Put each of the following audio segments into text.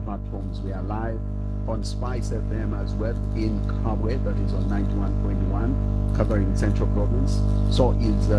Platforms. We are live on Spice FM as well in Kabwe, that is on 91.1, covering Central Province. So is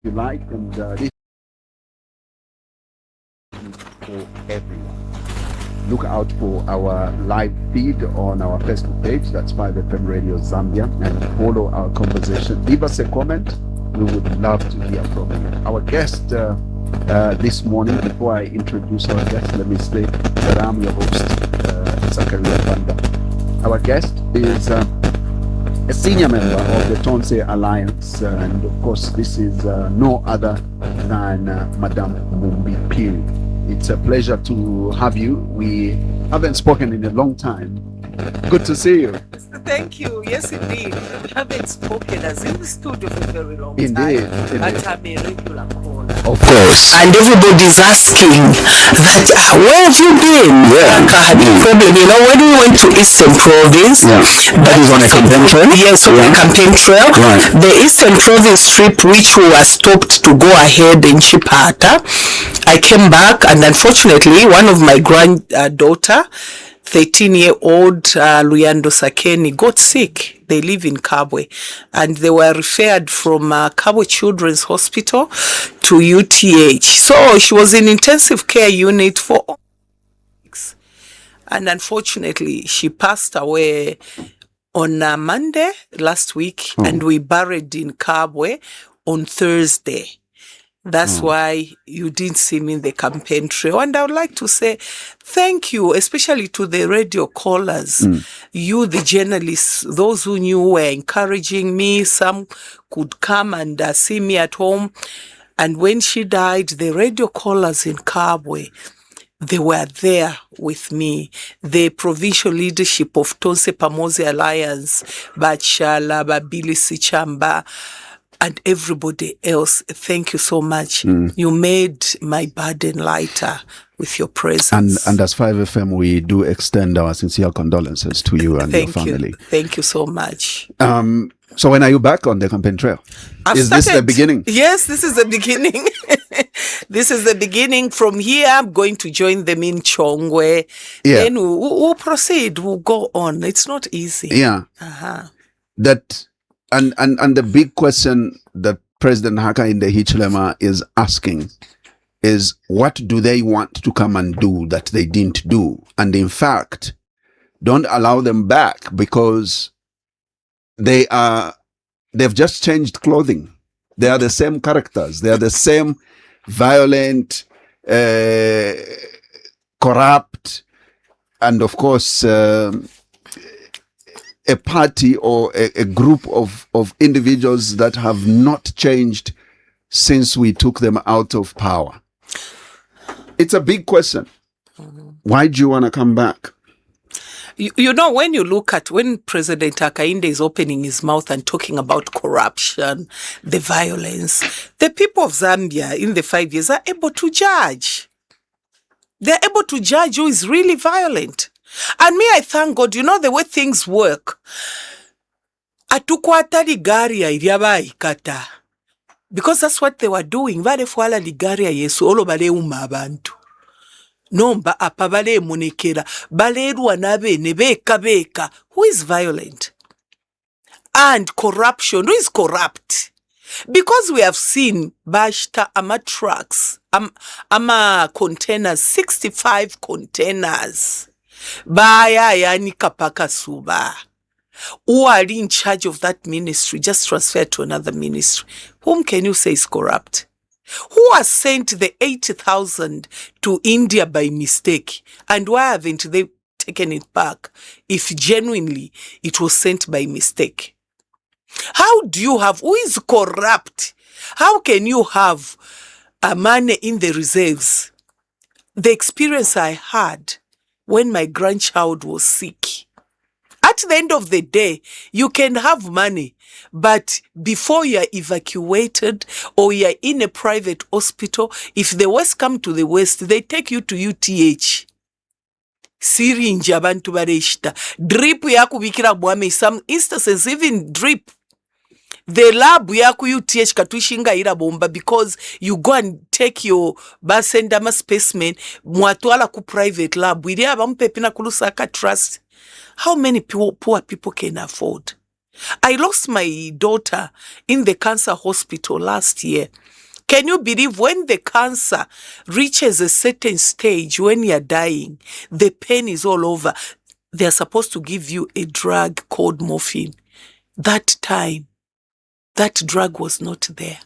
you like, and this is for everyone. Look out for our live feed on our Facebook page, that's 5FM Radio Zambia, and follow our conversation. Leave us a comment. We would love to hear from you. Our guest this morning, before I introduce our guest, let me say that I'm your host, Zachariah Banda. Our guest is a senior member of the Tonse Alliance, and of course this is no other than Madam Mumbi Phiri. It's a pleasure to have you. We haven't spoken in a long time. Good to see you. Thank you. Yes, indeed. We haven't spoken as in the studio for a very long time. Indeed. But I'm a regular caller. Of course. And everybody's asking that, where have you been? Yeah. Problem, you know, when we went to Eastern Province, that is on a campaign trail? Yes, on a campaign trail. Right. The Eastern Province trip, which we were stopped to go ahead in Chipata, I came back, and unfortunately, one of my granddaughter, 13-year-old Luyando Sakeni, got sick. They live in Kabwe, and they were referred from Kabwe Children's Hospital to UTH. So she was in intensive care unit for weeks, and unfortunately, she passed away on Monday last week, and we buried in Kabwe on Thursday. That's why you didn't see me in the campaign trail. And I would like to say thank you, especially to the radio callers, you, the journalists, those who knew were encouraging me. Some could come and see me at home. And when she died, the radio callers in Kabwe, they were there with me. The provincial leadership of Tonse Pamozi Alliance, Bachala, Babili Sichamba, and everybody else, thank you so much. You made my burden lighter with your presence. And as 5FM, we do extend our sincere condolences to you and your family. Thank you so much. So when are you back on the campaign trail? Is this the beginning? Yes, this is the beginning. This is the beginning. From here, I'm going to join them in Chongwe. Yeah. Then we'll proceed. We'll go on. It's not easy. Yeah. That and the big question that President Haka in the Hichilema is asking is, what do they want to come and do that they didn't do? And in fact, don't allow them back, because they've just changed clothing. They are the same characters. They are the same violent, corrupt, and of course, a party or a group of individuals that have not changed since we took them out of power? It's a big question. Why do you want to come back? You know, when President Hakainde is opening his mouth and talking about corruption, the violence, the people of Zambia in the 5 years are able to judge. They're able to judge who is really violent. And me, I thank God, you know, the way things work. Atukwata ligaria iriaba ikata. Because that's what they were doing. Vale fuala ligaria yesu olo bale abantu. Nomba apa bale munekera. Bale ruanabe nebeka. Who is violent? And corruption. Who is corrupt? Because we have seen Bashta ama trucks, ama containers, 65 containers. Baya yani kapaka suba. Who are in charge of that ministry just transferred to another ministry? Whom can you say is corrupt? Who has sent the 80,000 to India by mistake? And why haven't they taken it back if genuinely it was sent by mistake? How do you have, who is corrupt? How can you have a money in the reserves? The experience I had when my grandchild was sick. At the end of the day, you can have money, but before you are evacuated or you are in a private hospital, if the worst come to the worst, they take you to UTH. Syringe abantu bareshita. Drip yakubikira bwame. Some instances, even drip. The lab yaku UTH katuishinga ira bomba because you go and take your basendama specimen mwatwala ku private lab. Wili abampepina kulusaka trust. How many poor people can afford? I lost my daughter in the cancer hospital last year. Can you believe when the cancer reaches a certain stage, when you're dying, the pain is all over, they're supposed to give you a drug called morphine. That time, that drug was not there.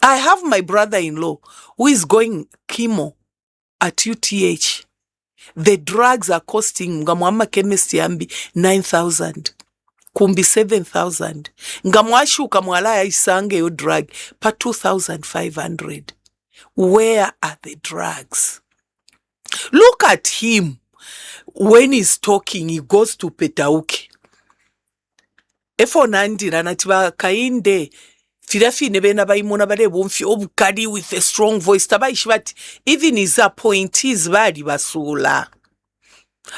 I have my brother-in-law who is going chemo at UTH. The drugs are costing ngamwama chemist yambi 9,000. Kumbi 7,000. Ngamwashuka mwala isange yo drug pa 2,500. Where are the drugs? Look at him. When he's talking, he goes to Petauke. Efo nandira natiba kainde. Firafine bena baimona bale bomfi obukadi with a strong voice. Tabaishi bati even his appointees badi basula.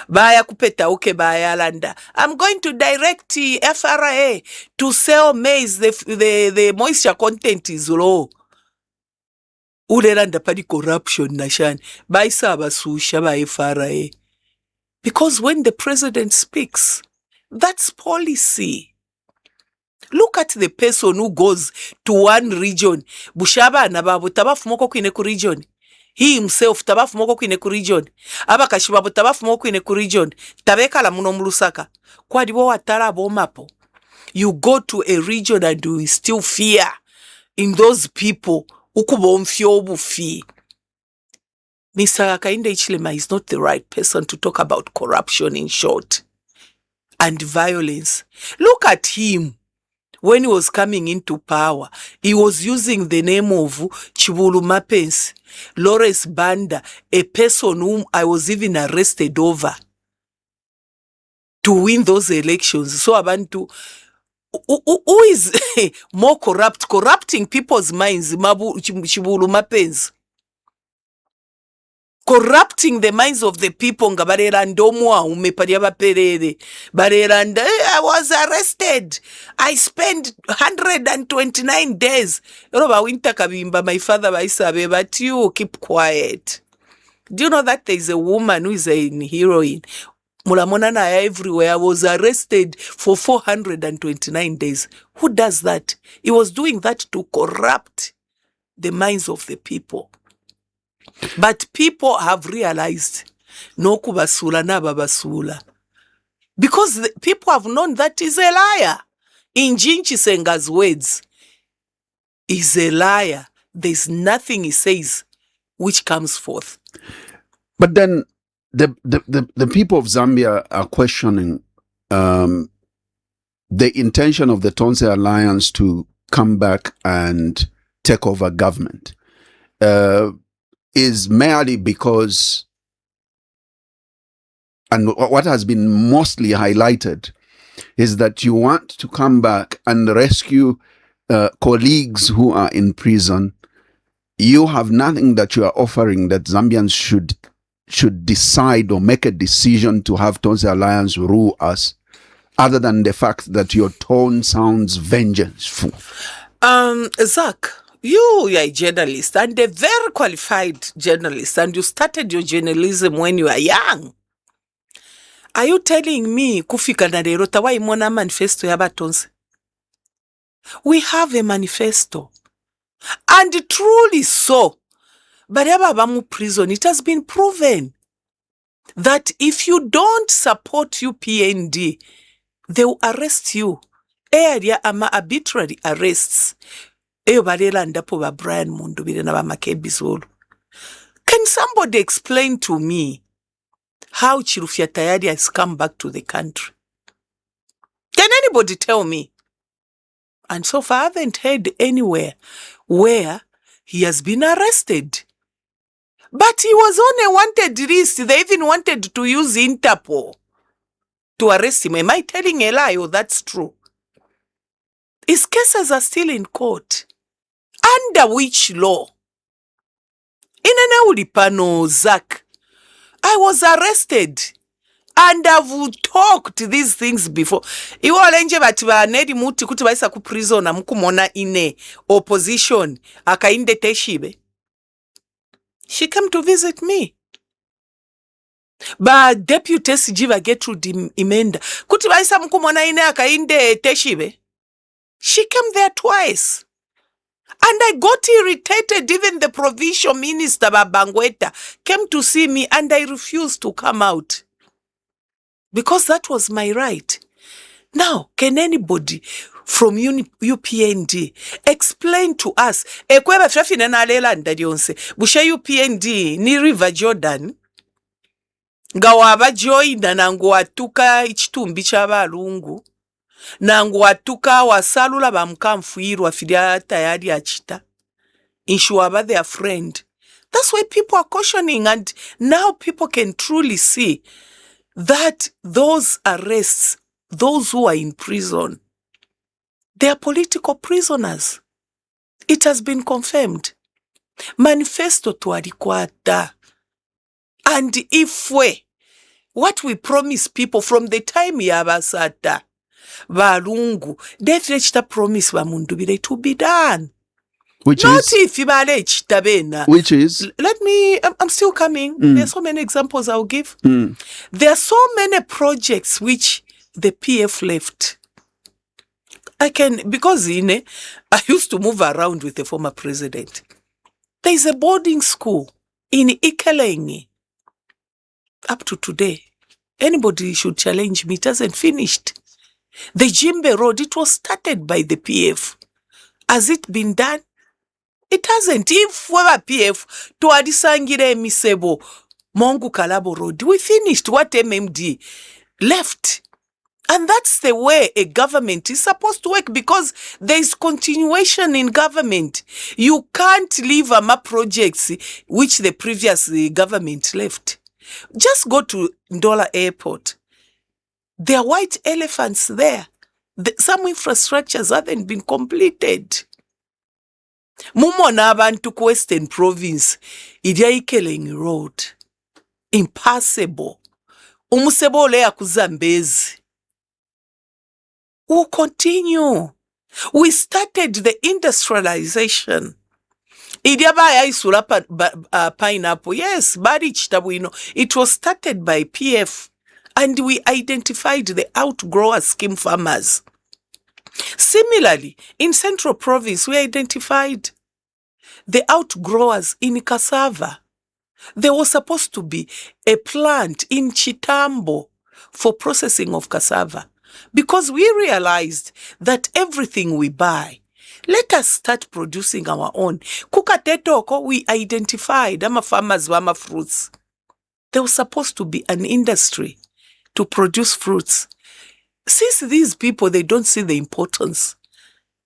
Baya kupeta uke baya landa. I'm going to direct the FRA to sell maize. The moisture content is low. Ulelanda padi corruption nashan. Baisa basusha ba FRA. Because when the president speaks, that's policy. Look at the person who goes to one region. Bushaba nababu tabafu moko kwineku region. He himself tabafu moko kwineku region. Aba kashibabu tabafu moko kwineku region. Tabeka la muno mulusaka. Kwa dibo watara bomapo. You go to a region and you still fear in those people. Ukubo mfio bufi. Mr. Hakainde Hichilema is not the right person to talk about corruption in short. And violence. Look at him. When he was coming into power, he was using the name of Chibulu Mapens, Lawrence Banda, a person whom I was even arrested over to win those elections. So Abantu, who is more corrupt, corrupting people's minds, Chibulu Mapens. Corrupting the minds of the people. I was arrested. I spent 129 days. My father, but you keep quiet. Do you know that there is a woman who is a heroine? Mulamonana everywhere. I was arrested for 429 days. Who does that? He was doing that to corrupt the minds of the people. But people have realized no kubasula na babasula. Because people have known that he's a liar. In Jinchi Senga's words, he's a liar. There's nothing he says which comes forth. But then the people of Zambia are questioning the intention of the Tonse Alliance to come back and take over government is merely because, and what has been mostly highlighted, is that you want to come back and rescue colleagues who are in prison. You have nothing that you are offering that Zambians should decide or make a decision to have Tonse Alliance rule us, other than the fact that your tone sounds vengeful. Zach, you are a journalist and a very qualified journalist, and you started your journalism when you were young. Are you telling me kufika na lero tawaimona manifesto ya Batonse? We have a manifesto. And truly so. But mu prison, it has been proven that if you don't support UPND, they will arrest you. Area ama arbitrary arrests. Eyo balela ndapo ba Brian Mundubire na ba Makebizolo. Can somebody explain to me how Chirufya Tayari has come back to the country? Can anybody tell me? And so far, I haven't heard anywhere where he has been arrested. But he was on a wanted list. They even wanted to use Interpol to arrest him. Am I telling a lie or that's true? His cases are still in court. Under which law? In an Ulipano, Zach, I was arrested. And I've talked these things before. Iwo lenje batiba nedi muti kuti baisa ku prison na mukumona ine opposition akainde teshibe. She came to visit me. Ba deputy SG Gertrude Imenda kuti baisa mukumona ine akainde teshibe. She came there twice. And I got irritated. Even the provincial minister Babangweta came to see me and I refused to come out. Because that was my right. Now, can anybody from UPND explain to us, ekweba frafina na lela ndadionse, busha UPND ni River Jordan, ngawaba joina na nguatuka ichitumbi chabalungu, na nguatuka wasalula bamkamfuiru wafidia tayari achita, inshuaba their friend. That's why people are cautioning, and now people can truly see that those arrests, those who are in prison, they are political prisoners. It has been confirmed. Manifesto tualikwata. And if what we promise people from the time yabasata, balungu, definitely promise wa mundubile, it will be done. Which is? Let me, I'm still coming. There are so many examples I'll give. There are so many projects which the PF left. Because I used to move around with the former president. There is a boarding school in Ikelengi. Up to today, anybody should challenge me. It hasn't finished. The Jimbe Road, it was started by the PF. Has it been done? It hasn't. If we were PF, to adisangire misebo, Mongu Kalabo Road, we finished what MMD left. And that's the way a government is supposed to work, because there is continuation in government. You can't leave projects which the previous government left. Just go to Ndola Airport. There are white elephants there. Some infrastructures haven't been completed. Mumona abantu ku Western Province, idia Ikelengi Road. Impassable. Umusebo ole ya kuzambezi. We'll continue. We started the industrialization. Idiaba ya isula pineapple. Yes, bari chitabuino. It was started by PF. And we identified the outgrower scheme farmers. Similarly, in Central Province, we identified the outgrowers in cassava. There was supposed to be a plant in Chitambo for processing of cassava, because we realized that everything we buy, let us start producing our own. Kukatetoko, we identified ama farmers wama fruits. There was supposed to be an industry to produce fruits. Since these people, they don't see the importance,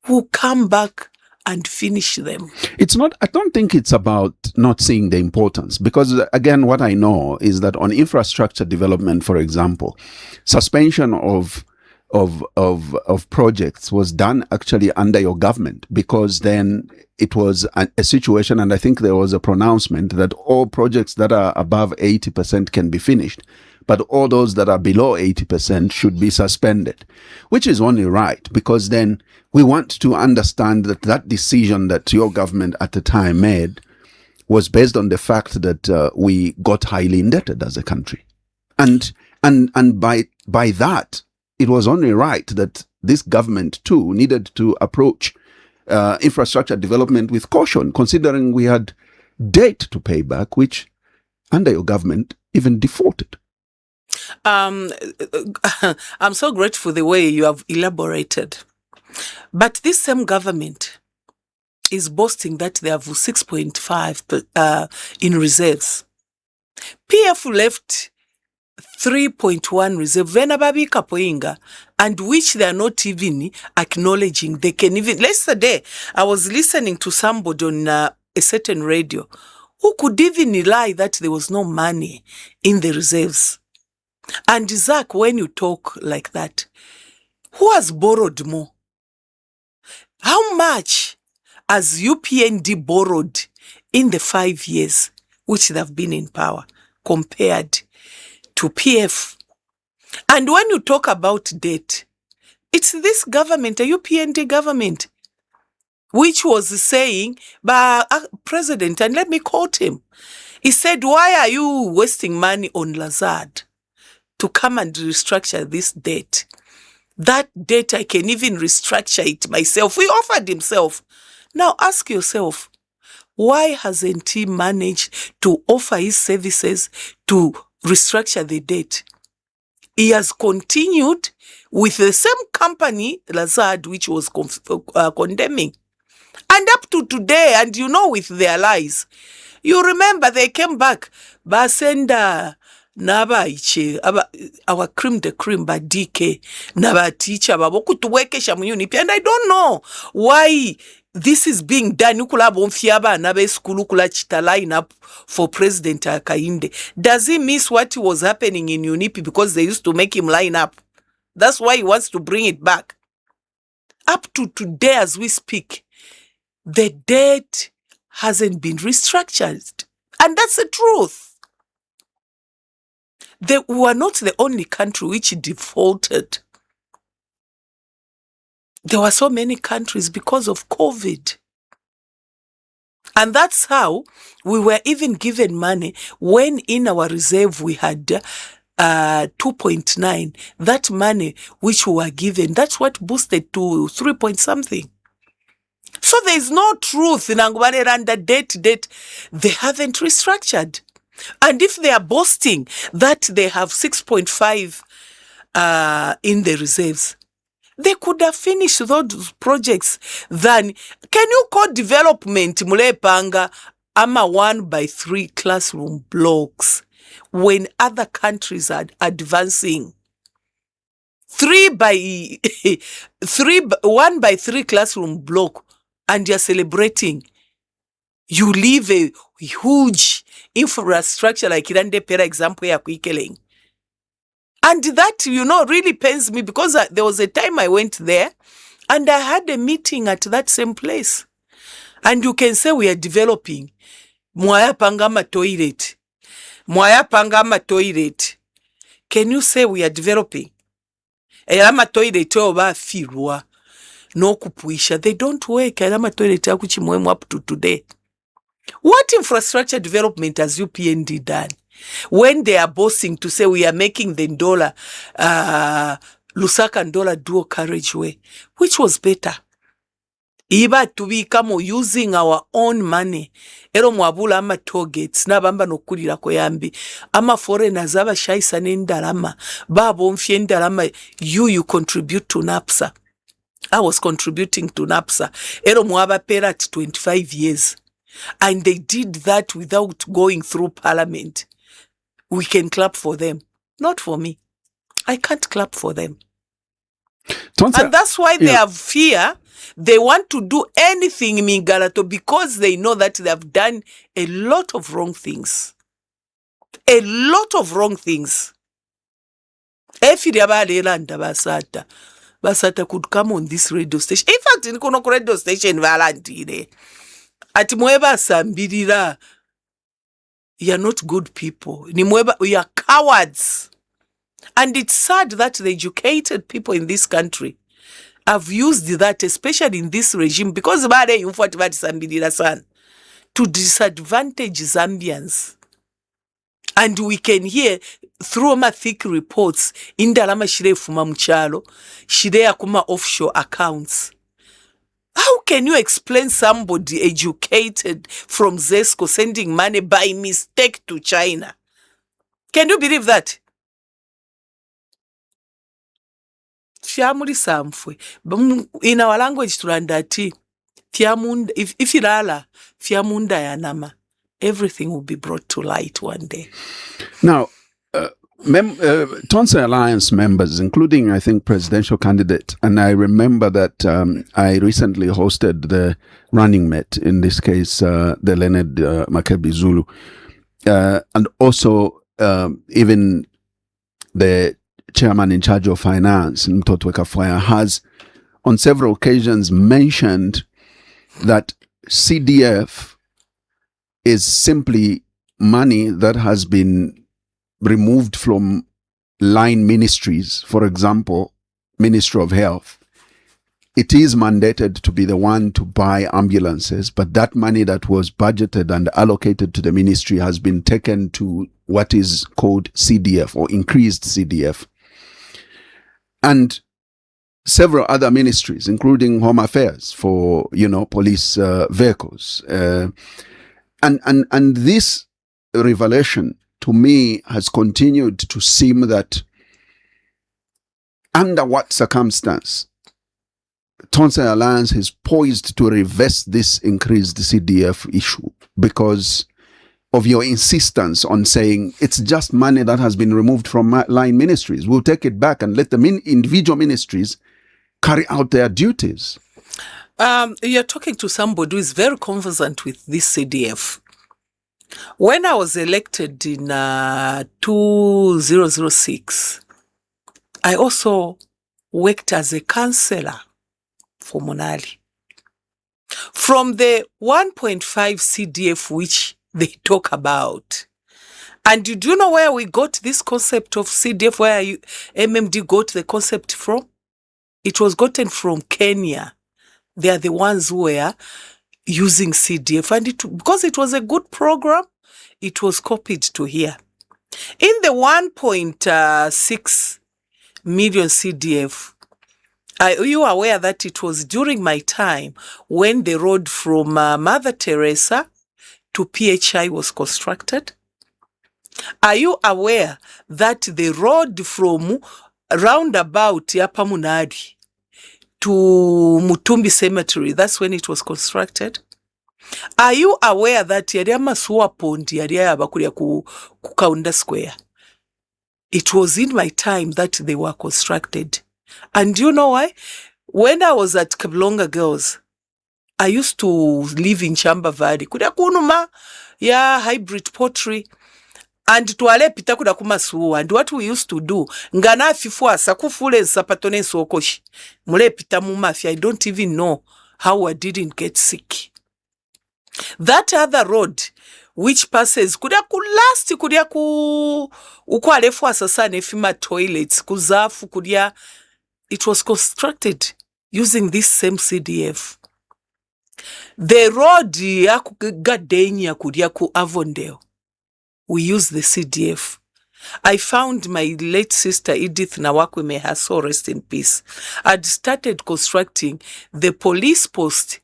who come back and finish them. It's not, I don't think it's about not seeing the importance, because again, what I know is that on infrastructure development, for example, suspension of projects was done actually under your government, because then it was a situation, and I think there was a pronouncement that all projects that are above 80% can be finished, but all those that are below 80% should be suspended, which is only right, because then we want to understand that that decision that your government at the time made was based on the fact that we got highly indebted as a country. And by that, it was only right that this government too needed to approach infrastructure development with caution, considering we had debt to pay back, which under your government even defaulted. I'm so grateful the way you have elaborated. But this same government is boasting that they have 6.5 in reserves. PF left 3.1 reserve, and which they are not even acknowledging. They can even, yesterday, I was listening to somebody on a certain radio who could even lie that there was no money in the reserves. And Zach, when you talk like that, who has borrowed more? How much has UPND borrowed in the 5 years which they have been in power compared to PF? And when you talk about debt, it's this government, a UPND government, which was saying by President, and let me quote him, he said, why are you wasting money on Lazard to come and restructure this debt? That debt, I can even restructure it myself. He offered himself. Now ask yourself, why hasn't he managed to offer his services to restructure the debt? He has continued with the same company, Lazard, which was condemning. And up to today, and you know, with their lies, you remember they came back, Basenda, Naba iche, our cream de cream, ba DK, Naba teacher, Babokutuwekesha Mununipi. And I don't know why this is being done. Nukula bonfiaba nabe skulu kula chita line up for President Akainde. Does he miss what was happening in Unipi because they used to make him line up? That's why he wants to bring it back. Up to today, as we speak, the debt hasn't been restructured. And that's the truth. They were not the only country which defaulted. There were so many countries because of COVID. And that's how we were even given money when in our reserve we had 2.9. That money which we were given, that's what boosted to 3 point something. So there is no truth in Angubane under debt. They haven't restructured. And if they are boasting that they have 6.5 in the reserves, they could have finished those projects. Then, can you call development Mule Panga ama 1x3 classroom blocks when other countries are advancing? 1x3 classroom block, and you're celebrating. You leave a huge infrastructure like Irande Pera example ya kuikeleng. And that, really pains me because there was a time I went there and I had a meeting at that same place. And you can say we are developing. Mwaya pangama toilet. Mwaya pangama toilet. Can you say we are developing? Elama toilet oba firwa. No kupuisha. They don't work. Elama toilet akuchimwemu up to today. What infrastructure development has UPND done? When they are boasting to say we are making the Ndola, Lusaka and Ndola dual carriageway, which was better. Iba to become using our own money. Ero mwabula ama toll gates, na bamba no kulira koyambi. Ama foreigners aba shaisa n'endalama. Babo mfye endalama, you contribute to NAPSA. I was contributing to NAPSA. Ero mwaba pera at 25 years. And they did that without going through parliament. we can clap for them. Not for me. I can't clap for them. And that's why they have fear. They want to do anything in Mingalato because they know that they have done a lot of wrong things. A lot of wrong things. Basata could come on this radio station. In fact, in Kono radio station, Valentine. At Mueba Sambidira, you are not good people. You are cowards. And it's sad that the educated people in this country have used that, especially in this regime, because to disadvantage Zambians. And we can hear through my thick reports in Dalama Shire Fuma Mchalo, Shire Akuma offshore accounts. How can you explain somebody educated from ZESCO sending money by mistake to China? Can you believe that? In our language, if irala, fiamunda yanama, everything will be brought to light one day. Now, Tonsa Alliance members, including, I think, presidential candidate, and I remember that I recently hosted the running mate, in this case, the Leonard Makebi Zulu, and also even the chairman in charge of finance, Mtoto Kafwaya, has on several occasions mentioned that CDF is simply money that has been removed from line ministries. For example, Ministry of Health. It is mandated to be the one to buy ambulances, but that money that was budgeted and allocated to the ministry has been taken to what is called CDF, or increased CDF. And several other ministries, including Home Affairs for, police vehicles. And this revelation, to me, has continued to seem that under what circumstance Tonsa Alliance is poised to reverse this increased CDF issue, because of your insistence on saying it's just money that has been removed from line ministries. We'll take it back and let the individual ministries carry out their duties. You're talking to somebody who is very conversant with this CDF. When I was elected in 2006, I also worked as a councillor for Monali. From the 1.5 CDF which they talk about. And do you know where we got this concept of CDF, where MMD got the concept from? It was gotten from Kenya. They are the ones who were using CDF. And because it was a good program, it was copied to here. In the 1.6 million CDF, are you aware that it was during my time when the road from Mother Teresa to PHI was constructed? Are you aware that the road from roundabout Yapamunadi to Mutumbi Cemetery, that's when it was constructed? Are you aware that yari amasuwa pondi yari yabakuria ku Kaunda Square? It was in my time that they were constructed. And do you know why? When I was at Kablonga Girls, I used to live in Chamba Valley. Kuda kunuma ya hybrid pottery. And tuale pita kuda kumasuwa. And what we used to do, ngana fifua sakufule sapatone sokoshi. Mule pita mumafia. I don't even know how I didn't get sick. That other road, which passes, kuda last kudia ukwalefua sasa nefima toilets, kuzafu kudia, it was constructed using this same CDF. The road Gadenya Kudiaku Avondale, we use the CDF. I found my late sister Edith Nawakwe, may her soul rest in peace, had started constructing the police post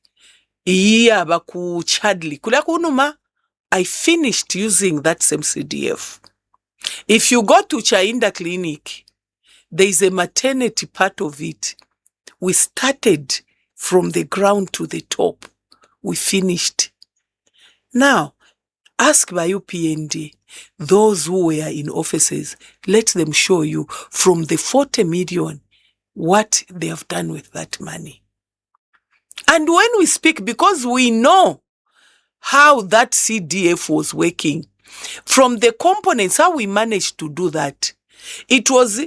Baku Chadli. I finished using that same CDF. If you go to Chainda Clinic, there is a maternity part of it. We started from the ground to the top. We finished. Now, Ask by UPND, those who were in offices, let them show you from the 40 million what they have done with that money. And when we speak, because we know how that CDF was working, from the components, how we managed to do that, it was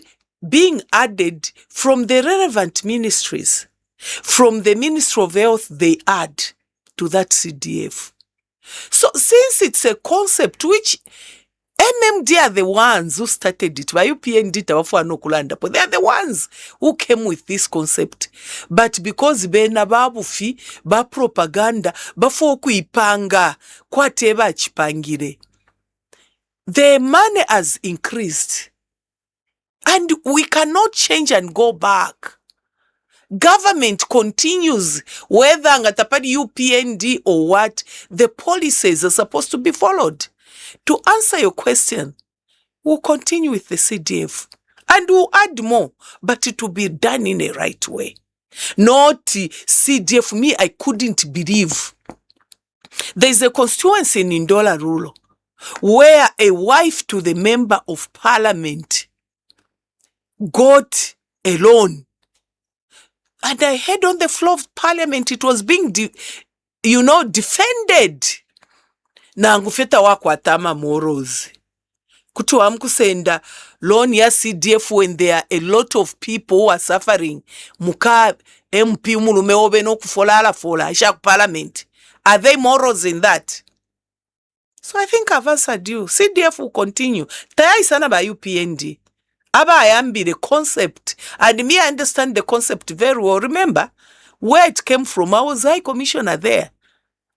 being added from the relevant ministries. From the Ministry of Health, they add to that CDF. So since it's a concept which MMD are the ones who started it, by UPND but they are the ones who came with this concept. But because bena babufi, ba propaganda, bafo kuipanga, kwateba chipangire, the money has increased. And we cannot change and go back. Government continues, whether ngatapadi UPND or what, the policies are supposed to be followed. To answer your question, we'll continue with the CDF and we'll add more, but it will be done in a right way. Not CDF. Me, I couldn't believe. There's a constituency in Ndola Rural where a wife to the member of parliament got a loan. And I heard on the floor of parliament, it was being, defended. Na ngufeta wako atama morals. Kutu amkusenda loan ya CDF when there are a lot of people who are suffering. Muka MP mulume obe no kufolala fola. Isha parliament. Are they morals in that? So I think I've answered you. CDF will continue. Tayari sana ba UPND. Aba ayambi the concept. And me, I understand the concept very well. Remember where it came from. I was High Commissioner there.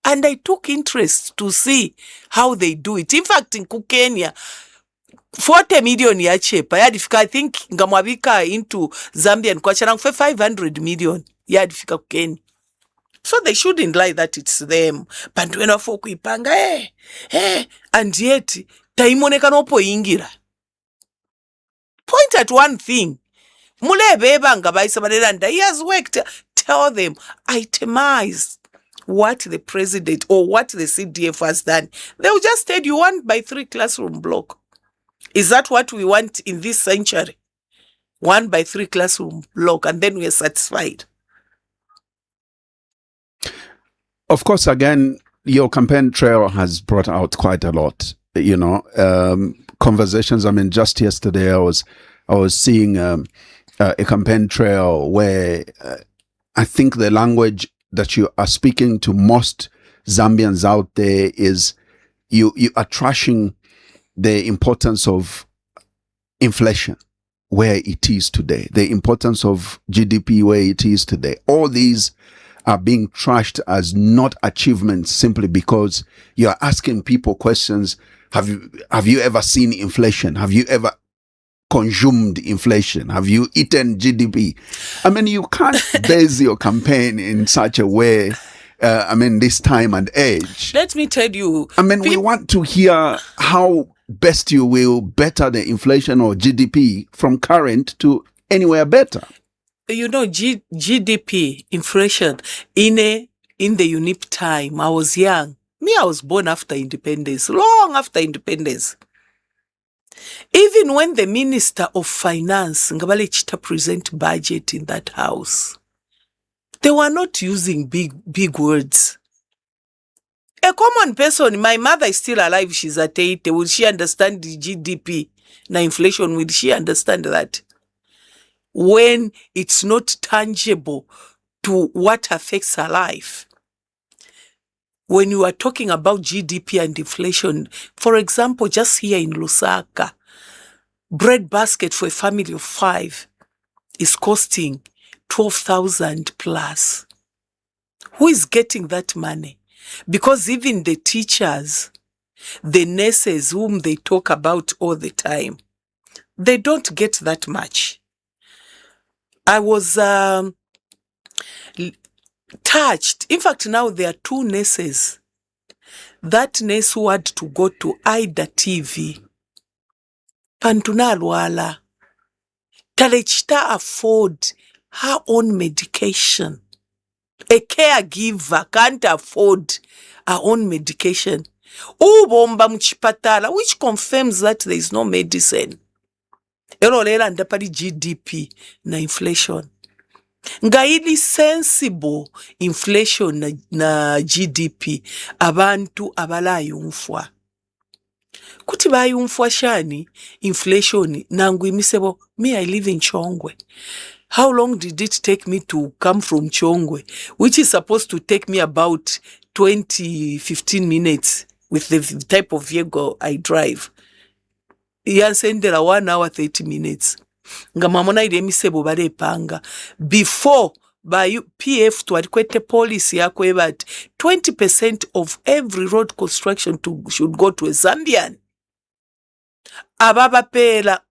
And I took interest to see how they do it. In fact, in Kenya, 40 million ya chepa. I think ngamwabika into Zambia and Kwacharang for 500 million. Yadifika Kenya. So they shouldn't lie that it's them. But when foku ipanga, and yet, taimoneka nopo ingira. Point at one thing. Mule beba ngabaisa badelanda. He has worked. Tell them, itemize what the president or what the CDF has done. They will just tell you 1x3 classroom block. Is that what we want in this century? 1x3 classroom block, and then we are satisfied. Of course, again, your campaign trail has brought out quite a lot, conversations. I mean, just yesterday I was seeing a campaign trail where I think the language that you are speaking to most Zambians out there is you are trashing the importance of inflation where it is today, the importance of GDP where it is today. All these are being trashed as not achievements simply because you are asking people questions. Have you ever seen inflation? Have you ever consumed inflation? Have you eaten GDP? I mean, you can't base your campaign in such a way, this time and age. Let me tell you. We want to hear how best you will better the inflation or GDP from current to anywhere better. GDP, inflation, in the UNIP time, I was young. I was born after independence, long after independence. Even when the Minister of Finance, Ngabale Chita, present budget in that house, they were not using big words. A common person, my mother is still alive, she's at 80, will she understand the GDP? Na inflation, will she understand that? When it's not tangible to what affects her life. When you are talking about GDP and inflation, for example, just here in Lusaka, bread basket for a family of 5 is costing 12,000 plus. Who is getting that money? Because even the teachers, the nurses whom they talk about all the time, they don't get that much. I was touched. In fact, now there are 2 nurses. That nurse who had to go to Ida TV. Pantuna Lwala. Talechita afford her own medication. A caregiver can't afford her own medication. ubomba mu chipatala, which confirms that there is no medicine. Ero lera ndapali GDP na inflation. Nga ili sensible inflation na GDP, abantu abala yumfwa. Kuti ba yumfwa shani inflation nangu imisebo. Me, I live in Chongwe. How long did it take me to come from Chongwe, which is supposed to take me about 15 minutes with the type of vehicle I drive? Yansendera 1 hour 30 minutes. Nga mamona ile misebo bale panga. Before by PF to adequate policy yakwe that 20% of every road construction should go to a Zambian. Ababa pela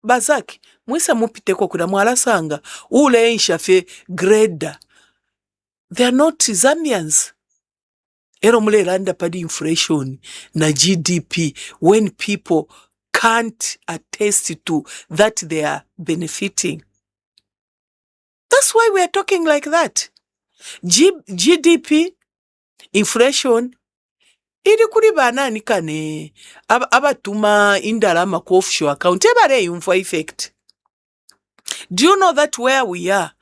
bazaki mwisa mupiteko kuna mwalasanga ule enshafe grader. They are not Zambians. Ero mule randa padi inflation na GDP when people can't attest to that they are benefiting. That's why we are talking like that. GDP, inflation, ili kuri banani kane abatuma indalama ku offshore account ebare yumfa effect. Do you know that where we are,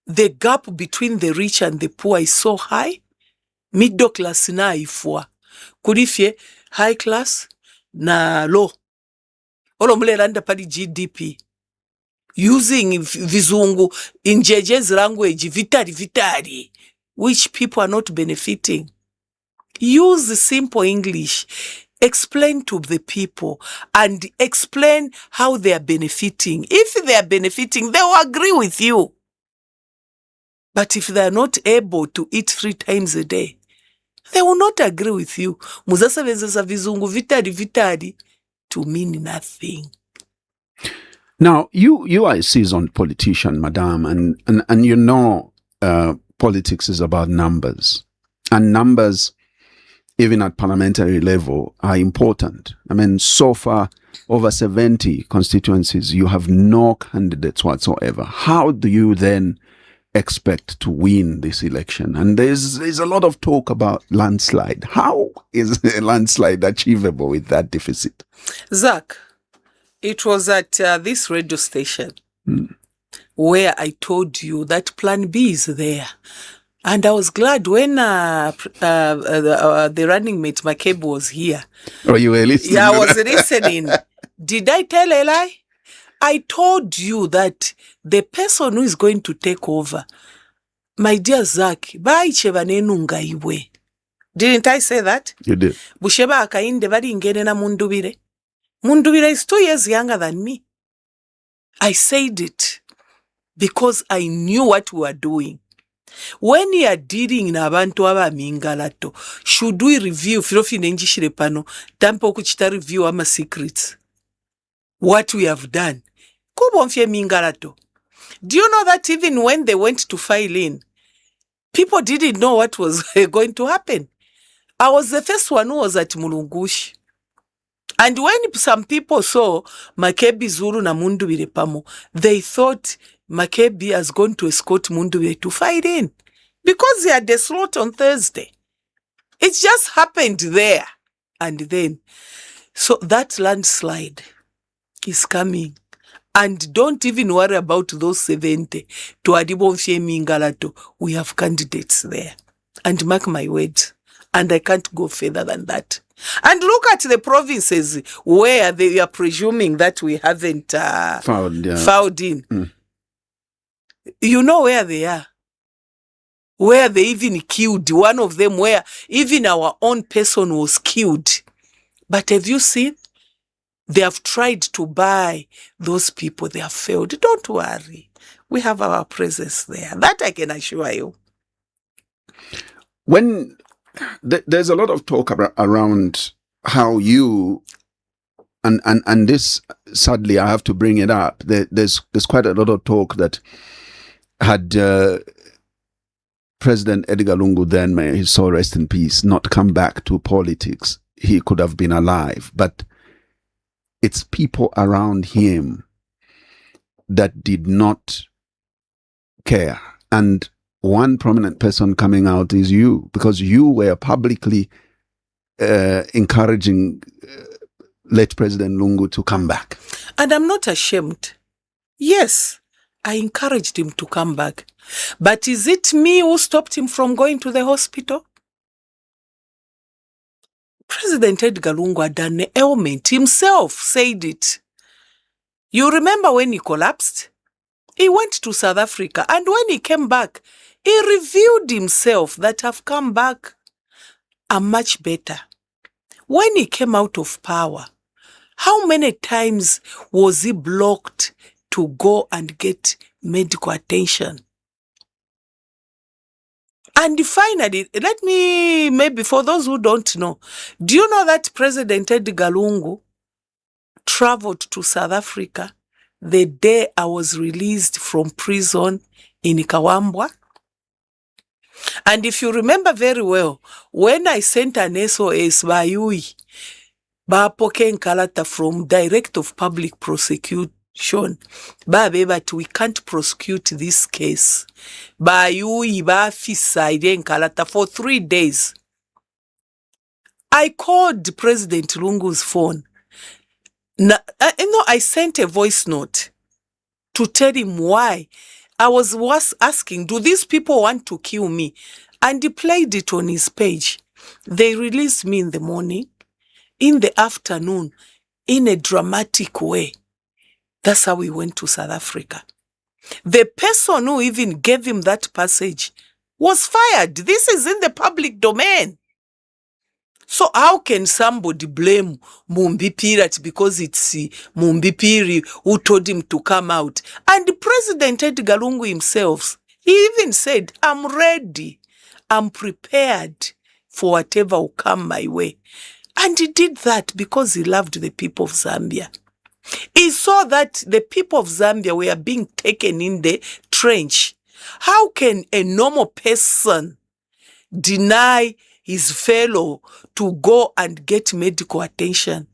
the gap between the rich and the poor is so high? Middle class na ifwa. Kurifye high class na low. Olo mule randa padi GDP. Using vizungu in JJ's language, vitari, which people are not benefiting. Use simple English. Explain to the people and explain how they are benefiting. If they are benefiting, they will agree with you. But if they are not able to eat 3 times a day, they will not agree with you. Muzasa vezesa vizungu vitari to mean nothing. Now, you are a seasoned politician, madam, and you know politics is about numbers. And numbers, even at parliamentary level, are important. I mean, so far, over 70 constituencies, you have no candidates whatsoever. How do you then expect to win this election? And there's a lot of talk about landslide. How is a landslide achievable with that deficit? Zach, it was at this radio station where I told you that Plan B is there. And I was glad when the running mate, Makebo, was here. Oh, you were listening? Yeah, I was listening. Did I tell a lie? I told you that the person who is going to take over, my dear Zach, didn't I say that? You did. Busheba akainde bari ingene na Mundubire. Mundubire is 2 years younger than me. I said it because I knew what we were doing. When you are dealing na abantu abamingalato, should we review filofi nenjishire pano tampo kuchita review ama secrets what we have done? Kubonfye mingalato. Do you know that even when they went to file in, people didn't know what was going to happen? I was the first one who was at Mulungushi. And when some people saw Makebi Zuru na Mundubire pamo, they thought Makebi has gone to escort Mundubire to fight in. Because he had a slot on Thursday. It just happened there. And then, so that landslide is coming. And don't even worry about those 70. To Adibonfie Mingalato, we have candidates there. And mark my words. And I can't go further than that. And look at the provinces where they are presuming that we haven't found in. You know where they are. Where they even killed one of them, where even our own person was killed. But have you seen? They have tried to buy those people. They have failed. Don't worry. We have our presence there. That I can assure you. When there's a lot of talk around how you, and this, sadly, I have to bring it up. There's quite a lot of talk that had President Edgar Lungu, then may his soul rest in peace, not come back to politics, he could have been alive. But it's people around him that did not care. And one prominent person coming out is you, because you were publicly encouraging late President Lungu to come back. And I'm not ashamed. Yes, I encouraged him to come back. But is it me who stopped him from going to the hospital? President Edgar Lungu had an ailment. Himself said it. You remember when he collapsed? He went to South Africa, and when he came back, he revealed himself that I've come back. I'm much better. When he came out of power, how many times was he blocked to go and get medical attention? And finally, let me, maybe for those who don't know, do you know that President Edgar Lungu traveled to South Africa the day I was released from prison in Kawambwa? And if you remember very well, when I sent an SOS by Yui, Bapoke Nkalata from Director of Public Prosecution, but we can't prosecute this case. Yui Nkalata for 3 days. I called President Lungu's phone. I sent a voice note to tell him why. I was asking, do these people want to kill me? And he played it on his page. They released me in the morning, in the afternoon, in a dramatic way. That's how we went to South Africa. The person who even gave him that passage was fired. This is in the public domain. So how can somebody blame Mumbi Phiri because it's Mumbi Phiri who told him to come out? And President Edgar Lungu himself, he even said, I'm ready. I'm prepared for whatever will come my way. And he did that because he loved the people of Zambia. He saw that the people of Zambia were being taken in the trench. How can a normal person deny his fellow to go and get medical attention?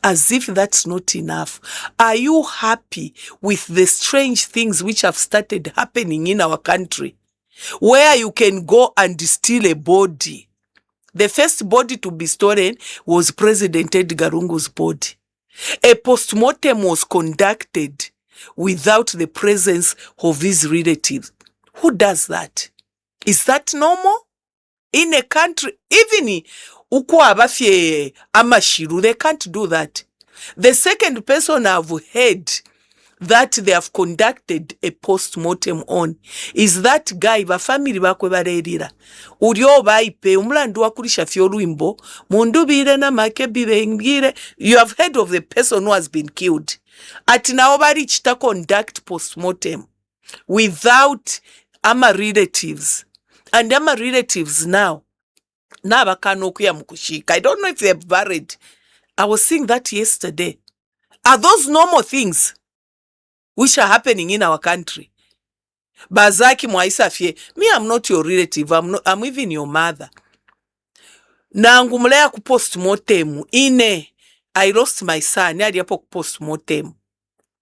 As if that's not enough. Are you happy with the strange things which have started happening in our country? Where you can go and steal a body. The first body to be stolen was President Edgar Lungu's body. A post-mortem was conducted without the presence of his relatives. Who does that? Is that normal? In a country, even uko abafye amashiru, they can't do that. The second person I've heard that they have conducted a post-mortem on is that guy bafamily bakwe barerira ulio baipe umulandu wakulisha fyo olwimbo mundubire na makebi bengire. You have heard of the person who has been killed. At now bari chita conduct post-mortem without ama relatives. And ama relatives now bakanokuya mukushika. I don't know if they're buried. I was seeing that yesterday. Are those normal things which are happening in our country? Bazaki mwaisafye, me, I'm not your relative, I'm even your mother. Nangu mulea ku post-mortem ine, I lost my son, yadi hapo ku post-mortem.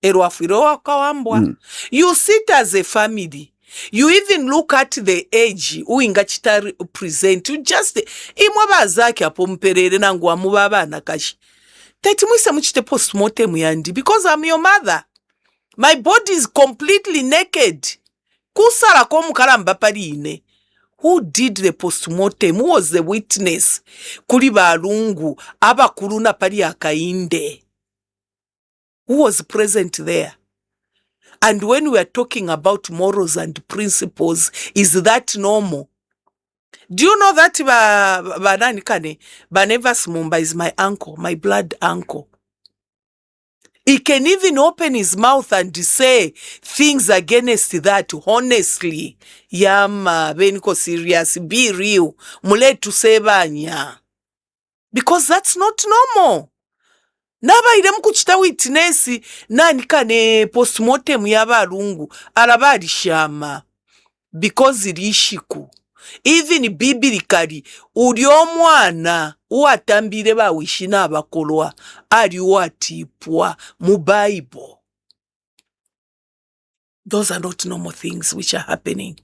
Erwafirowa kawambwa. You sit as a family. You even look at the age uingachita present. You just imwa bazaki hapo mperere nangu amubaba nakashi. Tati mwisa mchite post-mortem yandi because I'm your mother. My body is completely naked. Kusala komukala pali ine. Who did the post-mortem? Who was the witness? Kuli balungu abakulu na pali akainde. Who was present there? And when we are talking about morals and principles, is that normal? Do you know that Banevas Mumba is my uncle, my blood uncle? He can even open his mouth and say things against that honestly. Yama, beniko serious, be real. Mule to sebanya. Because that's not normal. Naba ide mkuchita witness nanikane post-mortem yabalungu alabadi shama. Because irishiku. Even biblically, uli omwana uwatambire bawishina abakolwa ali watipwa mu Bible. Those are not normal things which are happening.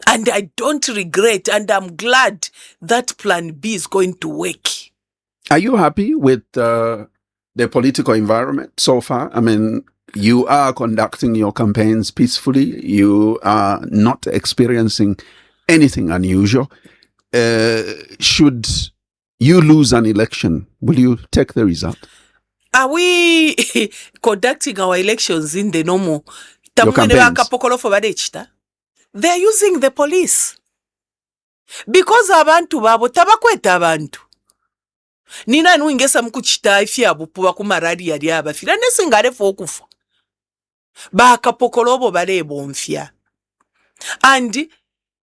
And I don't regret, and I'm glad that plan B is going to work. Are you happy with the political environment so far? I mean, you are conducting your campaigns peacefully. You are not experiencing anything unusual. Should you lose an election, will you take the result? Are we conducting our elections in the normal? Your campaigns. They're using the police. Because abantu babo tabakweta abantu. Nina nuingesa mkuchita ifya bupuwa kumaradi ya diaba. Fila nesingare fokufu. Bakapokolobo bale bonfia. And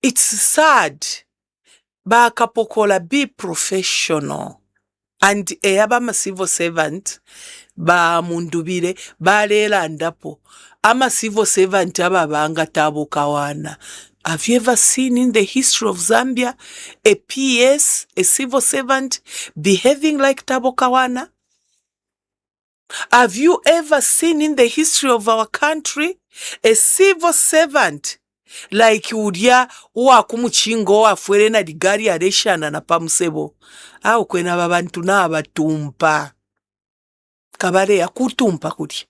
it's sad. Bakapokola, be professional. And eyaba civil servant ba mundubire balela ndapo. Ama civil servant aba banga tabu kawana. Have you ever seen in the history of Zambia a PS, a civil servant, behaving like Tabo Kawana? Have you ever seen in the history of our country a civil servant like Udia wa kumuchingo wa fuerena digari areshana na pamusebo? Au kwena babantu na abatumpa. Kabare ya kutumpa kudi.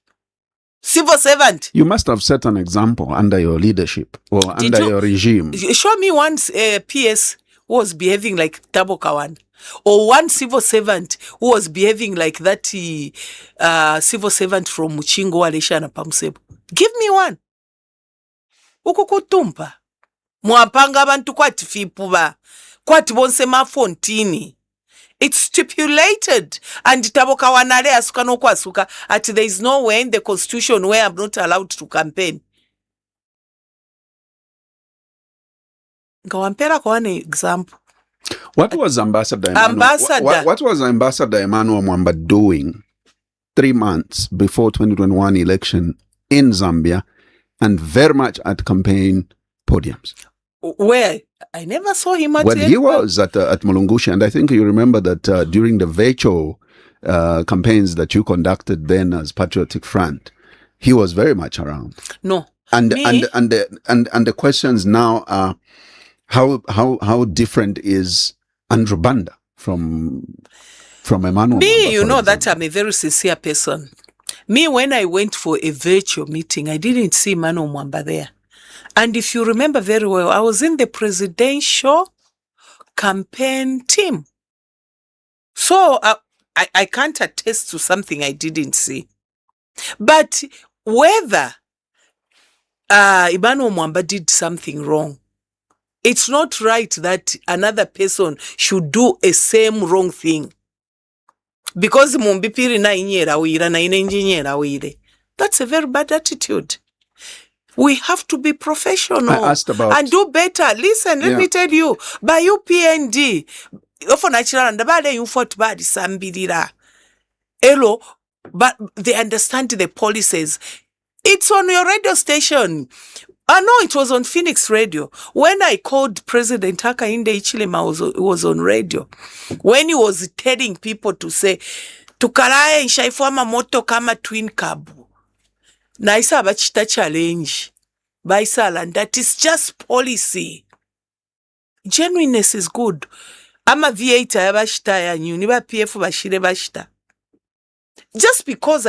Civil servant. You must have set an example under your leadership or under your regime. Show me one PS who was behaving like Tabo Kawan, or one civil servant who was behaving like that civil servant from Muchingo Alesha na Pamsebo. Give me one. Ukukutumpa. Mwapanga abantu kwati fipuba. Kwati bonse mafontini. It's stipulated. And Tabo Kawanare asukano kwa suka. At there is nowhere in the constitution where I'm not allowed to campaign. Ngawampera kwa an example. What was Ambassador Emmanuel, what was Ambassador Emmanuel Mwamba doing 3 months before 2021 election in Zambia and very much at campaign podiums? Where? I never saw him at Well, he was at Mulungushi, and I think you remember that during the virtual campaigns that you conducted then as Patriotic Front, he was very much around. No. And the questions now are how different is Andrew Banda from Emmanuel? Me, Mwamba, you know example? that I'm a very sincere person. Me, when I went for a virtual meeting, I didn't see Emmanuel Mwamba there. And if you remember very well, I was in the presidential campaign team. So I can't attest to something I didn't see. But whether Emmanuel Mwamba did something wrong, it's not right that another person should do a same wrong thing. Because Mumbi Phiri na inyera wira na ine engineer wire. That's a very bad attitude. We have to be professional. I asked about and do better. Listen, let me tell you. By UPND, often natural and the bad you fought bad sambirira. Hello, but they understand the policies. It's on your radio station. I know it was on Phoenix Radio. When I called President Hakainde Hichilema, it was on radio. When he was telling people to say, tukarae nshaifuama moto kama twin cab. Na isa abachita challenge. Baisala, and that is just policy. Genuineness is good. Ama V8 abashita ya nyuni ba PF bashire bashita. Just because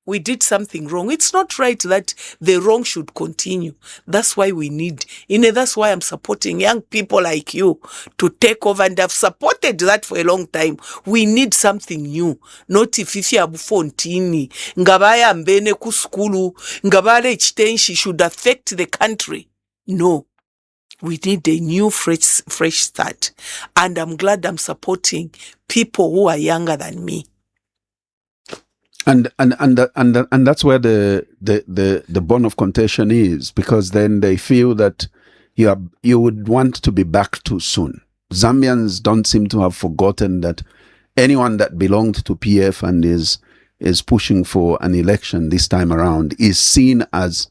we did something wrong, it's not right that the wrong should continue. That's why we need, that's why I'm supporting young people like you to take over, and I've supported that for a long time. We need something new. Not ififi abufontini, ngabaya mbene kuskulu, ngabale chitenshi should affect the country. No. We need a new fresh start. And I'm glad I'm supporting people who are younger than me. And that's where the bone of contention is, because then they feel that you would want to be back too soon. Zambians don't seem to have forgotten that anyone that belonged to PF and is pushing for an election this time around is seen as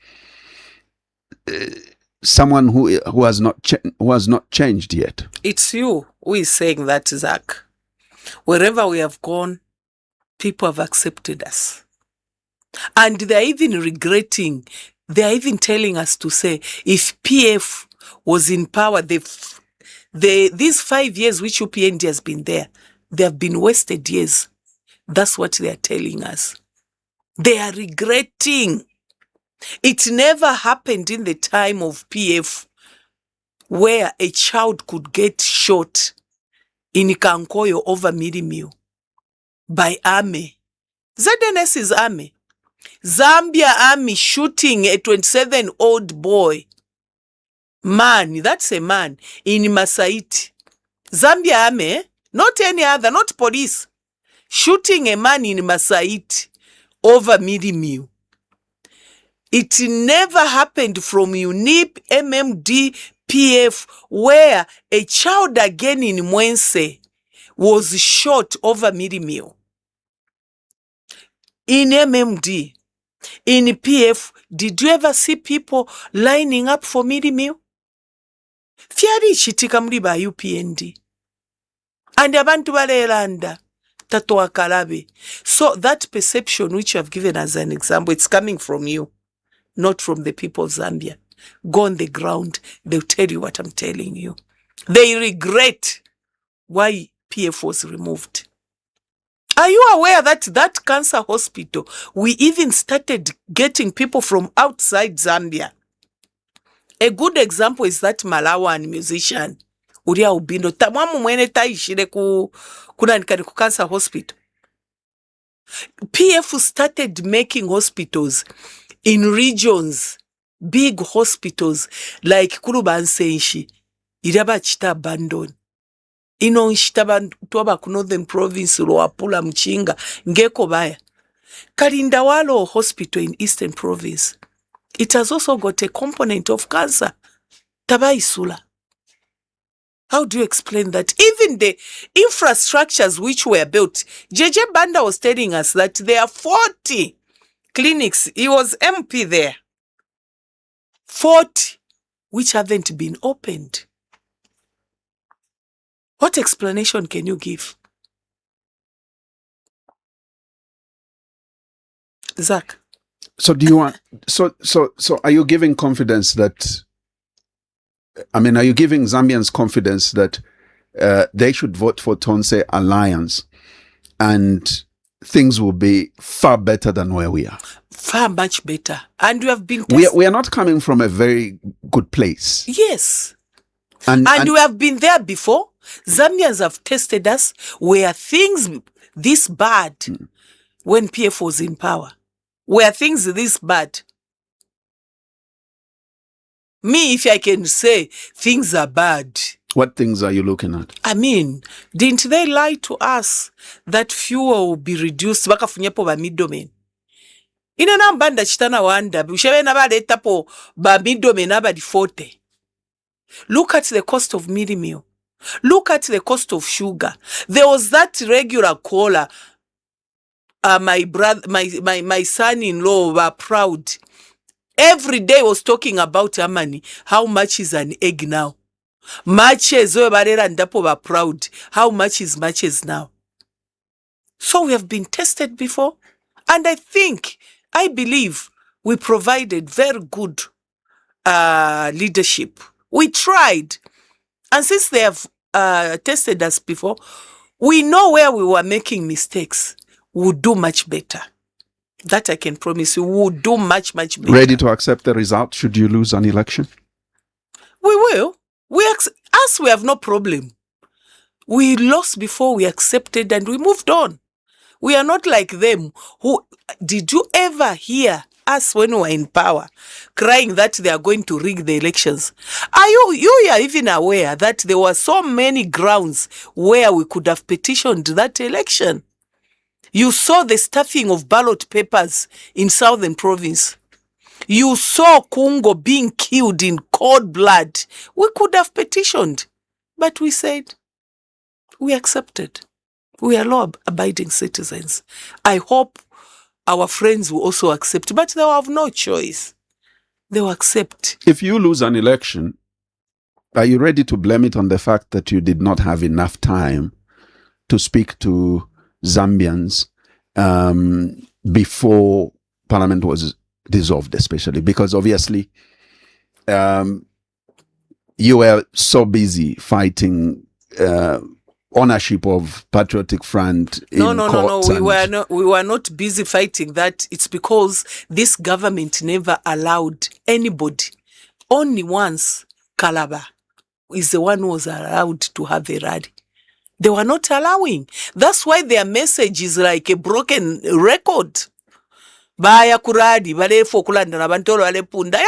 someone who has not changed yet. It's you who is saying that, Zach. Wherever we have gone, people have accepted us. And they're even regretting, they're even telling us to say, if PF was in power, these 5 years which UPND has been there, they have been wasted years. That's what they are telling us. They are regretting. It never happened in the time of PF where a child could get shot in Kankoyo over Mirimio by army. ZNS is army. Zambia army shooting a 27-year-old boy. Man, that's a man, in Masaiti. Zambia army, not any other, not police. Shooting a man in Masaiti over Mirimio. It never happened from UNIP, MMD, PF, where a child again in Mwense was shot over Mirimio. In MMD, in PF, did you ever see people lining up for Mirimio? Fyari chitika muri ba UPND. And abantu balelanda. Tatoa kalabe. So that perception which you have given as an example, it's coming from you, not from the people of Zambia. Go on the ground, they'll tell you what I'm telling you. They regret why PF was removed. Are you aware that that cancer hospital, we even started getting people from outside Zambia? A good example is that Malawan musician, Uria Ubindo. Tamwamu mwene taishire kunanikani ku cancer hospital. PF started making hospitals in regions, big hospitals, like Kurubansenshi, Iraba Chita Bandon. Ino nshitaba tuaba ku Northern Province, Loapula Mchinga, Ngeko Baya. Karindawalo Hospital in Eastern Province. It has also got a component of cancer. Tabaisula. How do you explain that? Even the infrastructures which were built, JJ Banda was telling us that there are 40 clinics. He was MP there. 40 which haven't been opened. What explanation can you give? Zach. So do you want, so are you giving confidence that, are you giving Zambians confidence that they should vote for Tonse Alliance and things will be far better than where we are? Far much better. And we have been... We are not coming from a very good place. Yes. And we have been there before. Zambians have tested us where things this bad when PF was in power. Were things this bad? Me, if I can say things are bad. What things are you looking at? Didn't they lie to us that fuel will be reduced? Baka funyepo ba mid-domain. Ina na Banda chitana wanda. Ushewe na ba leta po ba mid-domain na ba di 40. Look at the cost of Mirimio. Look at the cost of sugar. There was that regular caller. My brother, my son-in-law were proud. Every day was talking about money. How much is an egg now? Matches and Dapo were proud. How much is matches now? So we have been tested before. And I believe we provided very good leadership. We tried. And since they have tested us before, we know where we were making mistakes. We'll do much better. That I can promise you. We'll do much, much better. Ready to accept the result should you lose an election? We will. Us, we have no problem. We lost before we accepted and we moved on. We are not like them who... Did you ever hear us when we were in power crying that they are going to rig the elections? You are even aware that there were so many grounds where we could have petitioned that election? You saw the stuffing of ballot papers in Southern Province. You saw Congo being killed in cold blood. We could have petitioned, but we said, we accepted. We are law-abiding citizens. I hope our friends will also accept, but they will have no choice. They will accept. If you lose an election, are you ready to blame it on the fact that you did not have enough time to speak to Zambians before Parliament was dissolved, especially? Because obviously, you were so busy fighting ownership of Patriotic Front in courts. We were not busy fighting that. It's because this government never allowed anybody. Only once Calabar is the one who was allowed to have a rally. They were not allowing. That's why their message is like a broken record. Baya kuradi balefu okulandana bantolo balepunda yo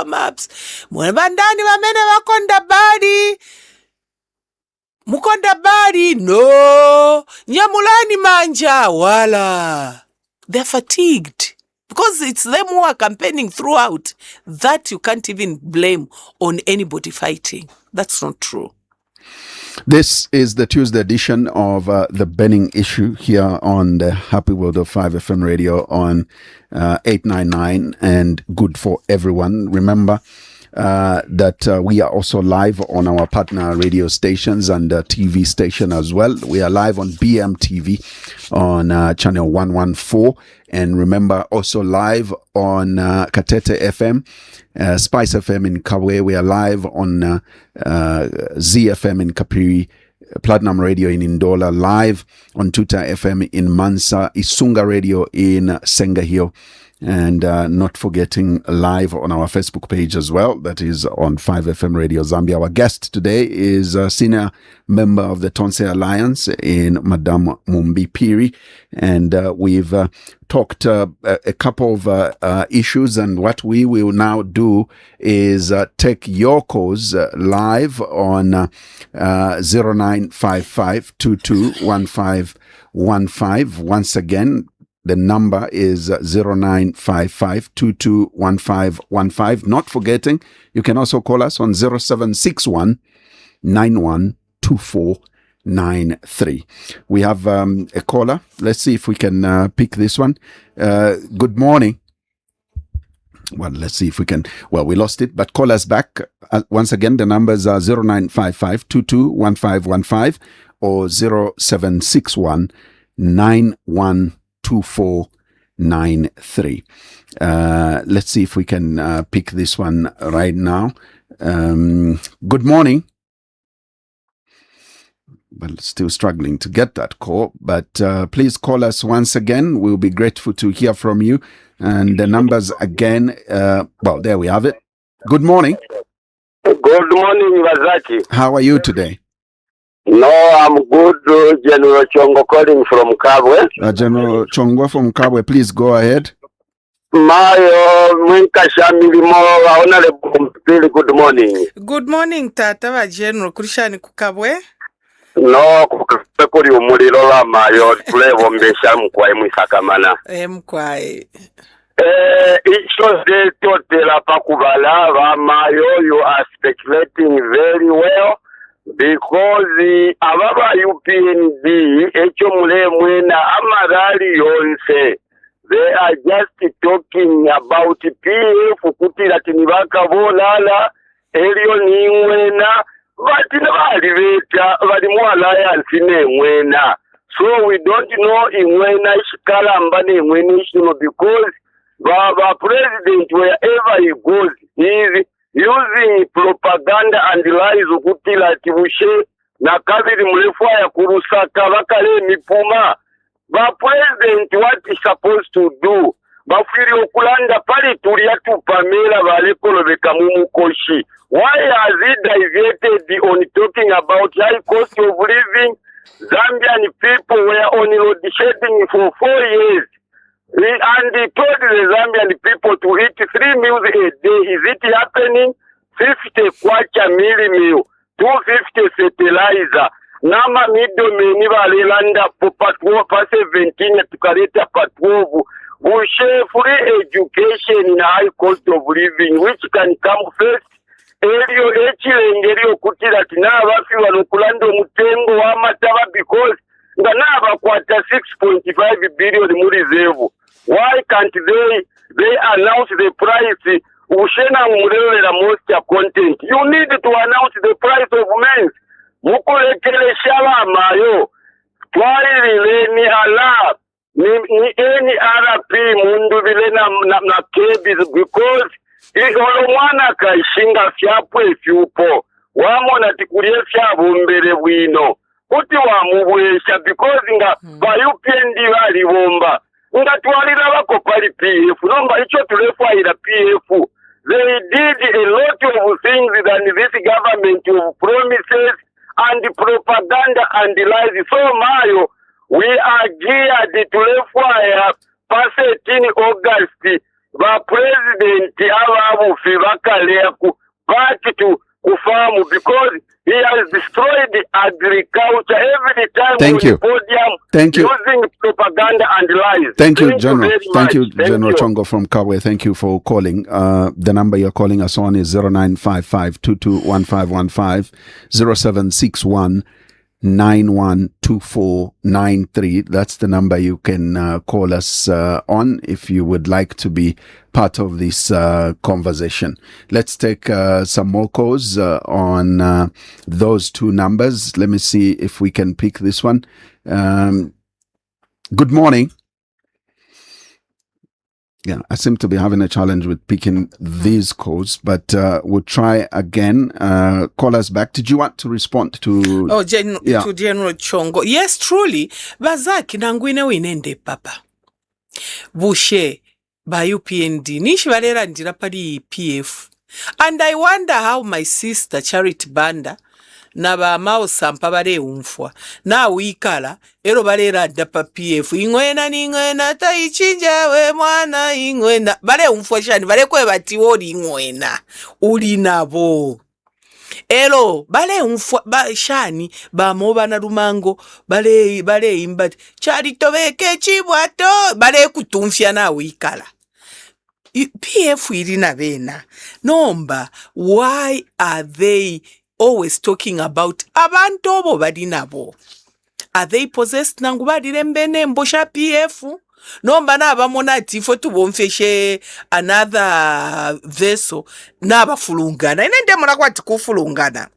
maps mwe bandani bamene bakonda bali mukonda bali no nyamulani manja wala. They're fatigued because it's them who are campaigning throughout. That you can't even blame on anybody fighting. That's not true. This is the Tuesday edition of The Burning Issue here on the Happy World of 5FM radio on 899 and good for everyone. Remember that we are also live on our partner radio stations and TV station as well. We are live on BMTV on channel 114. And remember, also live on Katete FM, Spice FM in Kabwe. We are live on ZFM in Kapiri, Platinum Radio in Indola, live on Tuta FM in Mansa, Isunga Radio in Senga and not forgetting live on our Facebook page as well. That is on 5FM Radio Zambia. Our guest today is a senior member of the Tonse Alliance in Madame Mumbi Phiri. And we've talked a couple of issues. And what we will now do is take your calls live on 0955 221515. Once again, the number is 0955 221515. Not forgetting, you can also call us on 0761 912493. We have a caller. Let's see if we can pick this one. Good morning. Well, let's see if we can. Well, we lost it, but call us back. Once again, the numbers are 0955 221515 or 0761 912493. Let's see if we can pick this one right now. Good morning. Well, still struggling to get that call, but please call us once again. We'll be grateful to hear from you. And the numbers again, well, there we have it. Good morning. Good morning, Wazaki. How are you today? No, I'm good. General Chongo calling from Kabwe. General Chongo from Kabwe, please go ahead. Mayo Mwinkasha Milimo, Honorable Phiri, good morning. Good morning, Tata wa General Kurishani Kukabwe. No, kukuri umuliro wa mayo, tulevo mbesha mkwai mwisakamana. Mkwai. Icho de totela pakubala wa mayo, you are speculating very well. Because ababa UPND echo mule mwena amarali yonse, they are just talking about PF kutila tinibaka volala elio ni mwena batina baliveta balimu alliance ne mwena. So we don't know imwena ishikala mbane mwena ishino, because Baba President wherever he goes is using propaganda and lies ukutila tibushe na kabiri mlefwa ya kurusaka bakale mipuma. Ba president what is supposed to do? Bafiri okulanda pali tulia tupamela balekolo bekamumu koshi. Why has he diverted on talking about high cost of living? Zambian people were on load shedding for 4 years. And he told the Zambian people to eat 3 meals a day. Is it happening? 50 kwacha meal, 250 fertilizer. Nama middle meni valelanda patwo pa 17 tukaleta patwo. Bushe free education in high cost of living, which can come first. Elio echilengeri okutira tina abafi wanokulanda mutengo wa mataba, because ngana abakwata 6.5 billion mu reserve. Why can't they announce the price? Ushena umurelera most content. You need to announce the price of maize. Mukolekele shala mayo. Twalile ni ala. Ni any RP mundu vile na kebis, because olo mwana kaishinga fyapo efyupo wamona tikulie fyabumbere bwino kuti wamubwesha because nga UPND balibomba nga twalira bako pali PF nomba icho tulefwaira PF. They did a lot of things than this government of promises and propaganda and lies. So Mayo, we are geared to refire past 18 August. The president Ababufi Bakaleku back to Kufamu because he has destroyed agriculture every time Thank you. Podium Thank you. using propaganda and lies. Thank you, General. very Thank you, much. Thank General you. Chongo from Kawe. Thank you for calling. The number you're calling us on is 0955-221515, 0761 912493. That's the number you can call us on if you would like to be part of this conversation. Let's take some more calls on those two numbers. Let me see if we can pick this one. Good morning. Yeah, I seem to be having a challenge with picking these calls, but we'll try again. Call us back. Did you want to respond to? To General Chongo? Yes, truly. Bazaki nangwine winende papa. Bushe ba UPND nishi valera ndira pali PF. And I wonder how my sister Charity Banda na ba mao sampa bale umfwa na wikala ero balera dapa PF ingwena ningwena taichinja we mwana ingwena bale umfwa shani bale kwe bati woli ingwena uli nabo ero bale umfwa ba shani ba moba na rumango bale imbati chari tobeke chibwato bale kutumfya na wikala PF irina bena nomba. Why are they always talking about abantu obo bali nabo? Are they possessed nangu badire mbene mbosha PF? Nomba na abamona tifo tubomfeshe another vessel na abafulungana inende mona kwati kufulungana.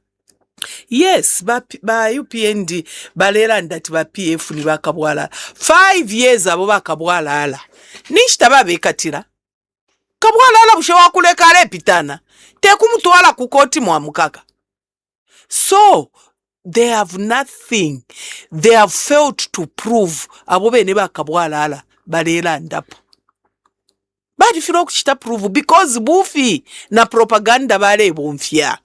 Yes, ba UPND balera ndati ba PF ni bakabwala 5 years abo bakabwala ala nishita babekatira kabwala ala bushe wakuleka alepitana tekumutwala kukoti mwamukaka. So they have nothing. They have failed to prove abo bene bakabwala ala balera ndapo. Badi filo kuchita prove because bufi na propaganda bale bomfya.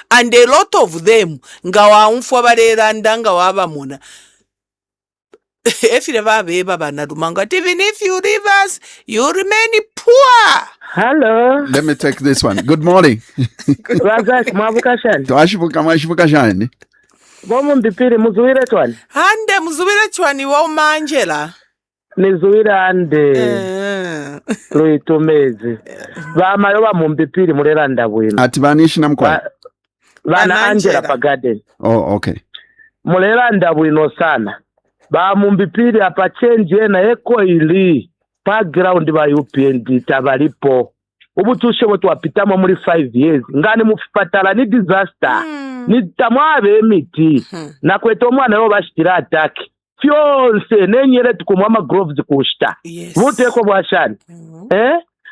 And a lot of them nga waumfwa balera ndanga waba muna. If you never be baba na dumanga, even if you leave us, you remain poor. Hello. Let me take this one. Good morning. Razak mabukashani. Twashibuka shani. Mumbi Phiri muzuwire twani. Hande muzuwire twani wa umanjela. Nizuwire ande. Luitumezi. Bama yoba Mumbi Phiri mulera ndabwino. Ati banishi namkwa. Bana Angela Pagaden. Oh, okay. Mulera ndabwino sana. Ba Mumbi Phiri apa change na eko ili background ba UPND tabalipo. Ubutushe wetu wapitamo muri 5 years. Ngani mufipatala ni disaster. Ni tamwabe emiti. Na kweto mwana yo bashitira attack. Fyonse nenyere tukumwama groves kushita. Yes. Muteko bwashani.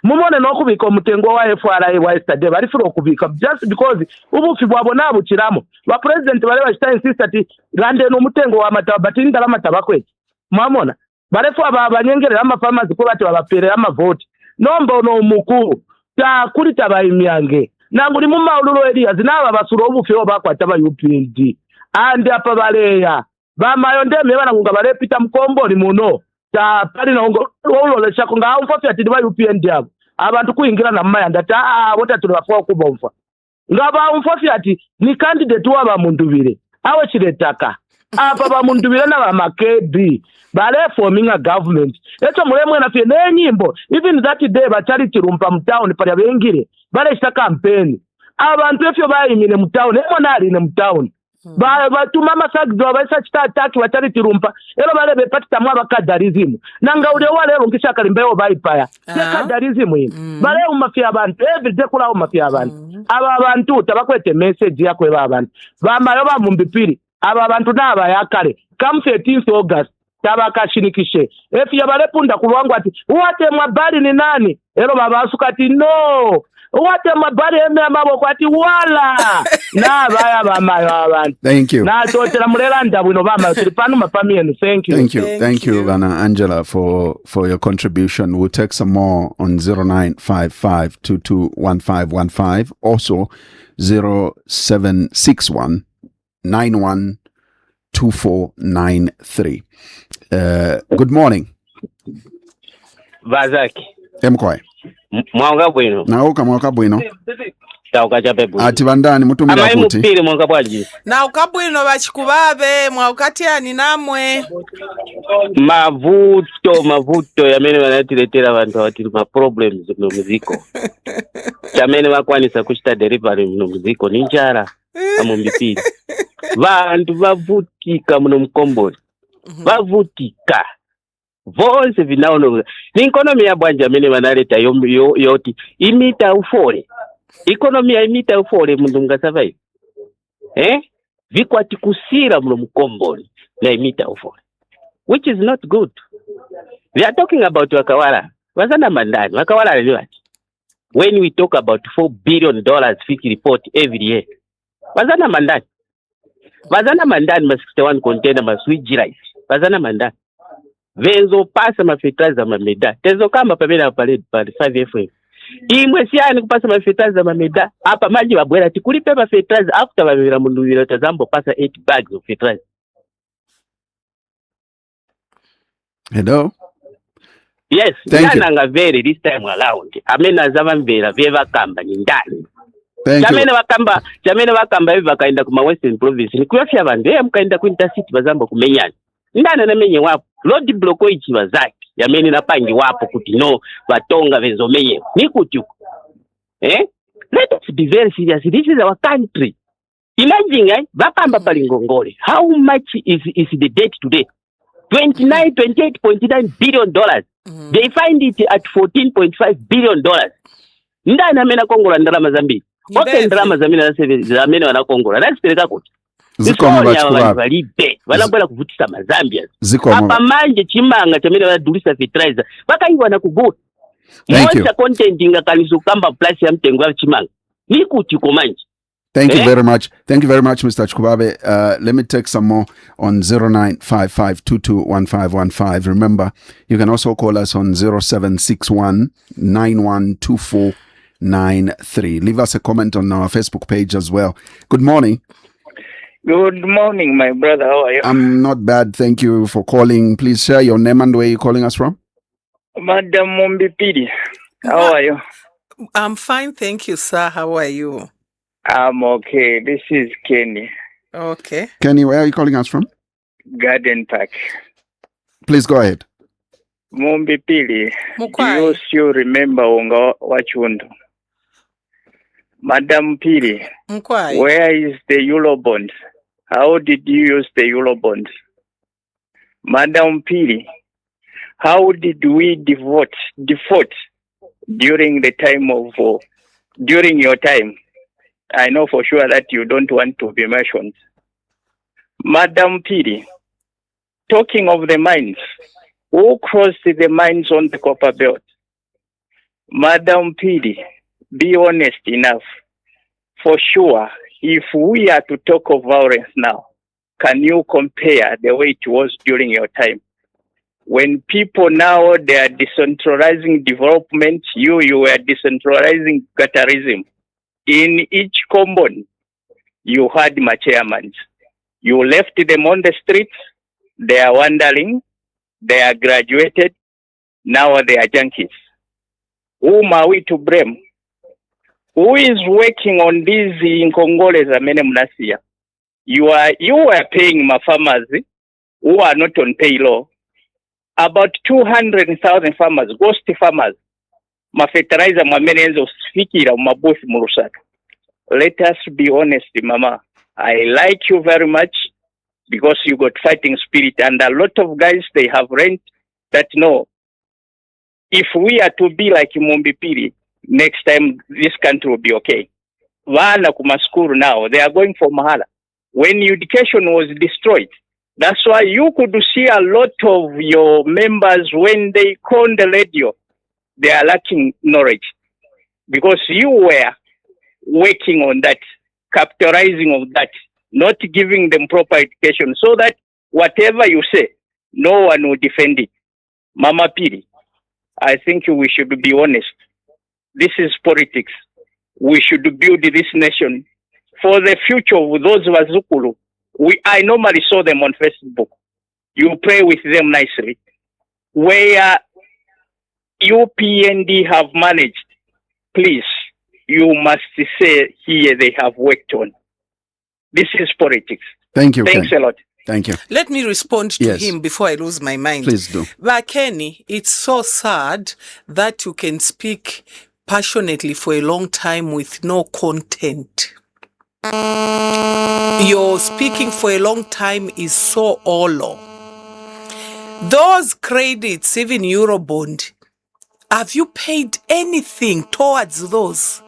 Mumone nokubika omutengo wa FRA wa yesterday bari furo okubika just because ubufi bwabo nabukiramo ba president bari bashita insist ati rande no mutengo wa mataba batinda la mataba kweki mwamona bari fo abanyengerera ama farmers ko bati babaperera ama vote nomba no mukuru ta kuri tabayimyange nanguri mu maululo area zinaba basuro ubufi obakwata ba UPND andi apa baleya bamayo ndeme bana kunga barepita mkomboli muno ta pali na ngolo shako nga umfafi ati ba UPND abo abantu kuingira na mayanda ta wota tulafwa kubomfa ngaba umfafi ati ni candidate waba mundubire awe chiretaka apa ba mundubire na ba makebi bale forming a government eto mulemwe na fye nenyimbo even that day ba charity rumpa mtown pali abengire bale shita campaign abantu efyo bayimine mtown emonali ne mtown ba tumama sagdo ba isa chita attack wa charity rumpa ero bale be patita mwa bakadarism nanga ule wale ngishaka kalimbeyo bayipaya kadarism yin bale umafia abantu every day kula umafia abantu aba abantu tabakwete message yakwe ba abantu bamayo ba Mumbi Phiri aba abantu naba yakale come 13th August tabakashinikishe efi yabalepunda kulwangu ati uwate mabali ni nani ero babasuka ati no uwate mabali eme amaboko ati wala na baya bamayo abantu. Thank you. Na chotera mulela ndabwino bamayo tulipanu mapamienu. Thank you. Thank you, Bana Angela, for your contribution. We'll take some more on 0955221515, also 0761 912493. Good morning. Vazaki. Emkwae. Mwanga bwino. Nauka mwaka bwino. Tauka chape bwino. Ati bandani mutumira kuti. Amai mupiri mwanga bwaji. Nauka bwino bachikubabe mwakati ani namwe. Mavuto yamene vanatiletera vantu vati ma problems muno muziko. Chamene vakwanisa kuchita delivery muno muziko ni njara amumbipiri. Vantu vavutika muno mkomboni. Vavutika. Vose vinaono ni economy ya bwanja mene vanaleta yoti imita ufore economy ya imita ufore mundu ngasurvive vikwati kusira muno mkomboni na imita ufore, which is not good. We are talking about wakawala wazana mandani wakawala ni wati when we talk about $4 billion fixed report every year wazana mandani ma 61 container ma switch rice wazana mandani venzo pasa mafetaza mameda tezo kama pamela pale 5FM imwe siani kupasa mafetaza mameda hapa maji wabwera tikulipe mafetaza after bavira mundu wira tazambo pasa 8 bags of fertilizer. Hello. Yes, nanga very this time around amena zava mvera veva kamba ni ndani. Thank Chamene wakamba hivi wakaenda kuma Western Province ni kuyafya vandu mkaenda ku intercity bazamba kumenyana ndana na menye wapo road block ichi Vazaki yamene napangi wapo kuti no vatonga venzo menye ni kuti let us be very serious. This is our country. Imagine vakamba pali Ngongole, how much is the debt today? 28.9 billion dollars. They find it at 14.5 billion dollars. Ndana mena kongola ndalama zambi okay ndalama zamene wanakongola nasipeleka kuti zikoma bachikubabe vanabwera kuvutisa mazambia zikoma apa manje chimanga chamene vanadulisa fertilizer vakaiwa na kugota moja content ingakaniso kamba price ya mtengo ya chimanga ni kuti komanje. Thank you very much. Thank you very much, Mr. Chikubabe. Let me take some more on 0955221515. Remember, you can also call us on 0761 912493. Leave us a comment on our Facebook page as well. Good morning. Good morning, my brother. How are you? I'm not bad. Thank you for calling. Please share your name and where you're calling us from. Madam Mumbi Phiri. How are you? I'm fine, thank you, sir. How are you? I'm okay. This is Kenny. Okay. Kenny, where are you calling us from? Garden Park. Please go ahead. Mumbi Phiri. Mukwai. Do you still remember Unga Wachundu? Madam Phiri. Mukwai. Where is the Eurobond? How did you use the Eurobond? Madam Phiri. How did we default during the time of during your time? I know for sure that you don't want to be mentioned. Madam Phiri, talking of the mines, who crossed the mines on the copper belt? Madam Phiri, be honest enough. For sure, if we are to talk of violence now, can you compare the way it was during your time? When people now, they are decentralizing development, you were decentralizing ghettoism. In each common, you had my chairmen. You left them on the streets. They are wandering. They are graduated. Now they are junkies. Whom are we to blame? Who is working on these in Congolese amene mnasia? You are paying my farmers who are not on payroll. About 200,000 farmers, ghost farmers. Mafetariza mwamenenzo fikira mabosi murusaka. Let us be honest, Mama. I like you very much because you got fighting spirit, and a lot of guys, they have learned that no, if we are to be like Mumbi Phiri, next time this country will be okay. Vana kuma school now, they are going for mahala. When education was destroyed, That's why you could see a lot of your members when they call the radio, they are lacking knowledge because you were working on that, capitalizing on that, not giving them proper education so that whatever you say, no one will defend it. Mama Phiri, I think we should be honest. This is politics. We should build this nation for the future of those Wazukulu. I normally saw them on Facebook. You pray with them nicely. Where UPND have managed, please, you must say here they have worked on. This is politics. Thank you, Thanks Ken. a lot. Thank you. Let me respond to him before I lose my mind. Please do. But Kenny, it's so sad that you can speak passionately for a long time with no content. Your speaking for a long time is so hollow. Those credits, even Eurobond, have you paid anything towards those?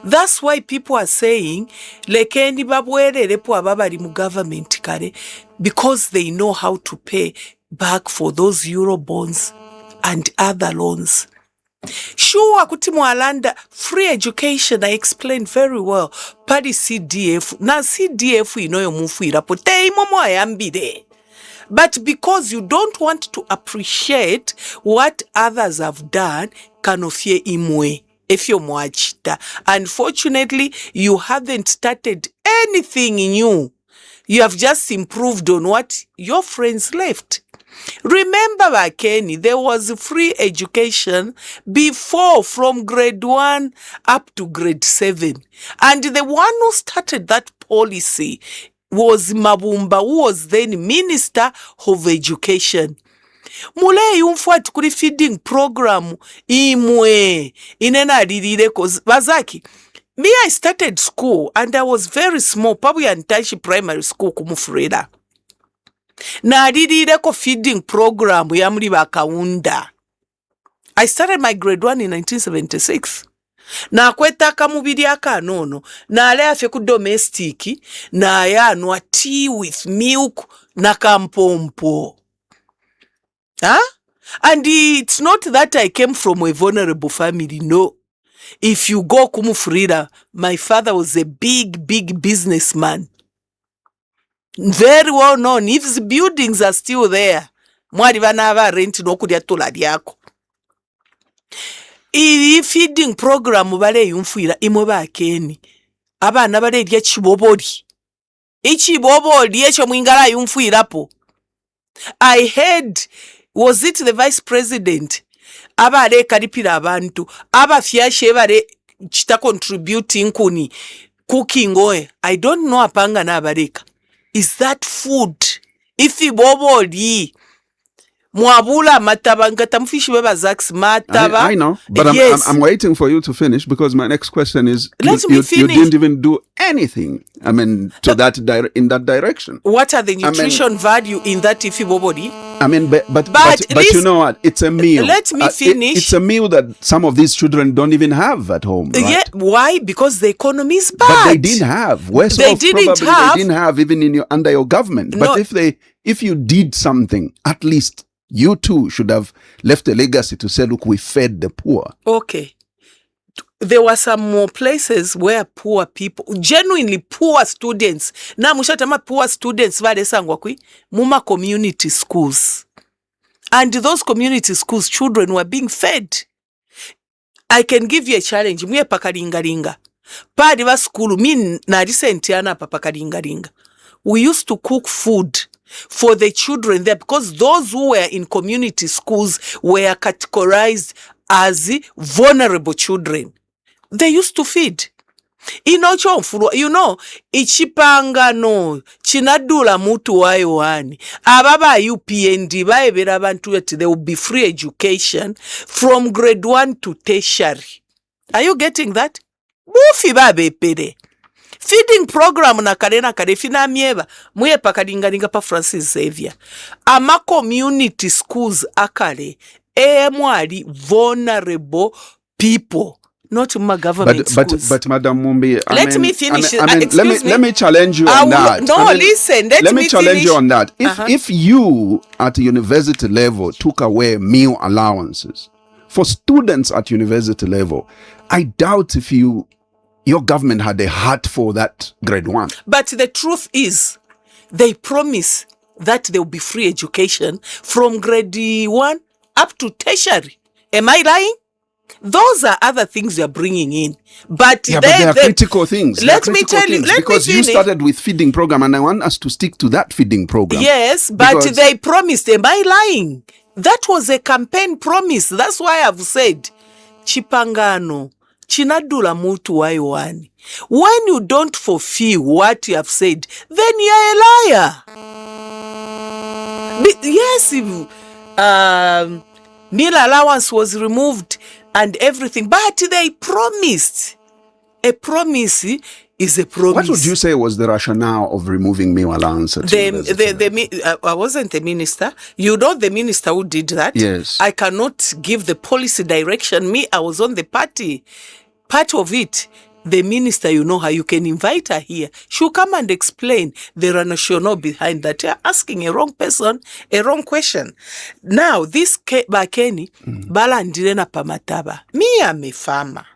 That's why people are saying, lekeni babwererepo ababali mu government kare, because they know how to pay back for those Eurobonds and other loans. Sure, kuti mwalanda free education, I explained very well. Padi CDF, na CDF inoyo mufuirapo, teimomo ayambire. But because you don't want to appreciate what others have done, kanofie imwe. If you're mwachita. Unfortunately, you haven't started anything new. You have just improved on what your friends left. Remember, Bakeni, there was free education before from grade 1 up to grade 7. And the one who started that policy was Mabumba, who was then Minister of Education. Mule yumfuati kuri feeding program imwe inena lilile bazaki. Me, I started school and I was very small, probably Antashi primary school kumufreda. Na lilile ko feeding program ya muli bakaunda. I started my grade 1 in 1976. Na kweta kamubiri akanono na ale afe ku domestic na yanwa tea with milk na kampompo. Huh? And it's not that I came from a vulnerable family, no. If you go kumufrida, my father was a big businessman. Very well known. If the buildings are still there, mwari vanava rent no kudia tola diako. I feeding program bale yumfuira imwe bakeni. Abana bale lya chiboboli. Ichiboboli echo mwingala yumfuirapo. I heard, was it the vice president? Abale kalipira abantu. Aba fiashe bale chita contributing kuni cooking oil. I don't know apanga na abaleka. Is that food? Ifi boboli. Mwabula mataba ngata mfishi beba Zax mataba. I know, but yes. I'm waiting for you to finish because my next question is you didn't even do anything. I mean, to that in that direction. What are the nutrition value in that ifi boboli? I mean, but you know what? It's a meal. Let me finish. It's a meal that some of these children don't even have at home. Right? Yeah, why? Because the economy is bad. But they didn't have. Worse they off, didn't probably have. They didn't have even under your government. No. But if you did something, at least you too should have left a legacy to say, look, we fed the poor. Okay. There were some more places where poor people, genuinely poor students, na mushatama poor students vale sangwa kui, muma community schools. And those community schools, children were being fed. I can give you a challenge. Mwe pakalinga. Padi wa skulu, mi na recent yana pakalinga. We used to cook food for the children there because those who were in community schools were categorized as vulnerable children. They used to feed. You know, ichipangano chinadula mutu wayo wani. Ababa UPND baebera bantu yeti there will be free education from grade 1 to tertiary. Are you getting that? Bufi babe pere. Feeding program na kare fina mieba muye pakalinga pa Francis Xavier. Ama community schools akale mwali vulnerable people. not my government schools. But Madam Mumbi, Let me finish. Let me challenge you on that. Listen. Let me challenge finish. you on that. If you at university level took away meal allowances for students at university level, I doubt if your government had a heart for that grade 1. But the truth is, they promise that there will be free education from grade 1 up to tertiary. Am I lying? Those are other things you're bringing in. But they are critical things. Let me tell you. Because you started with feeding program, and I want us to stick to that feeding program. Yes, but they promised. Am I lying? That was a campaign promise. That's why I've said, Chipangano, Chinadula mutu waiwani. When you don't fulfill what you have said, then you're a liar. Yes, meal allowance was removed and everything, but they promised. A promise is a promise. What would you say was the rationale of removing meal allowance? I wasn't a minister. You know the minister who did that? Yes. I cannot give the policy direction. I was on the party. Part of it, the minister, you know her, you can invite her here. She'll come and explain the rationale behind that. You're asking a wrong person, a wrong question. Now, this Bakeni, Balandirena Pamataba. Me, I'm a farmer.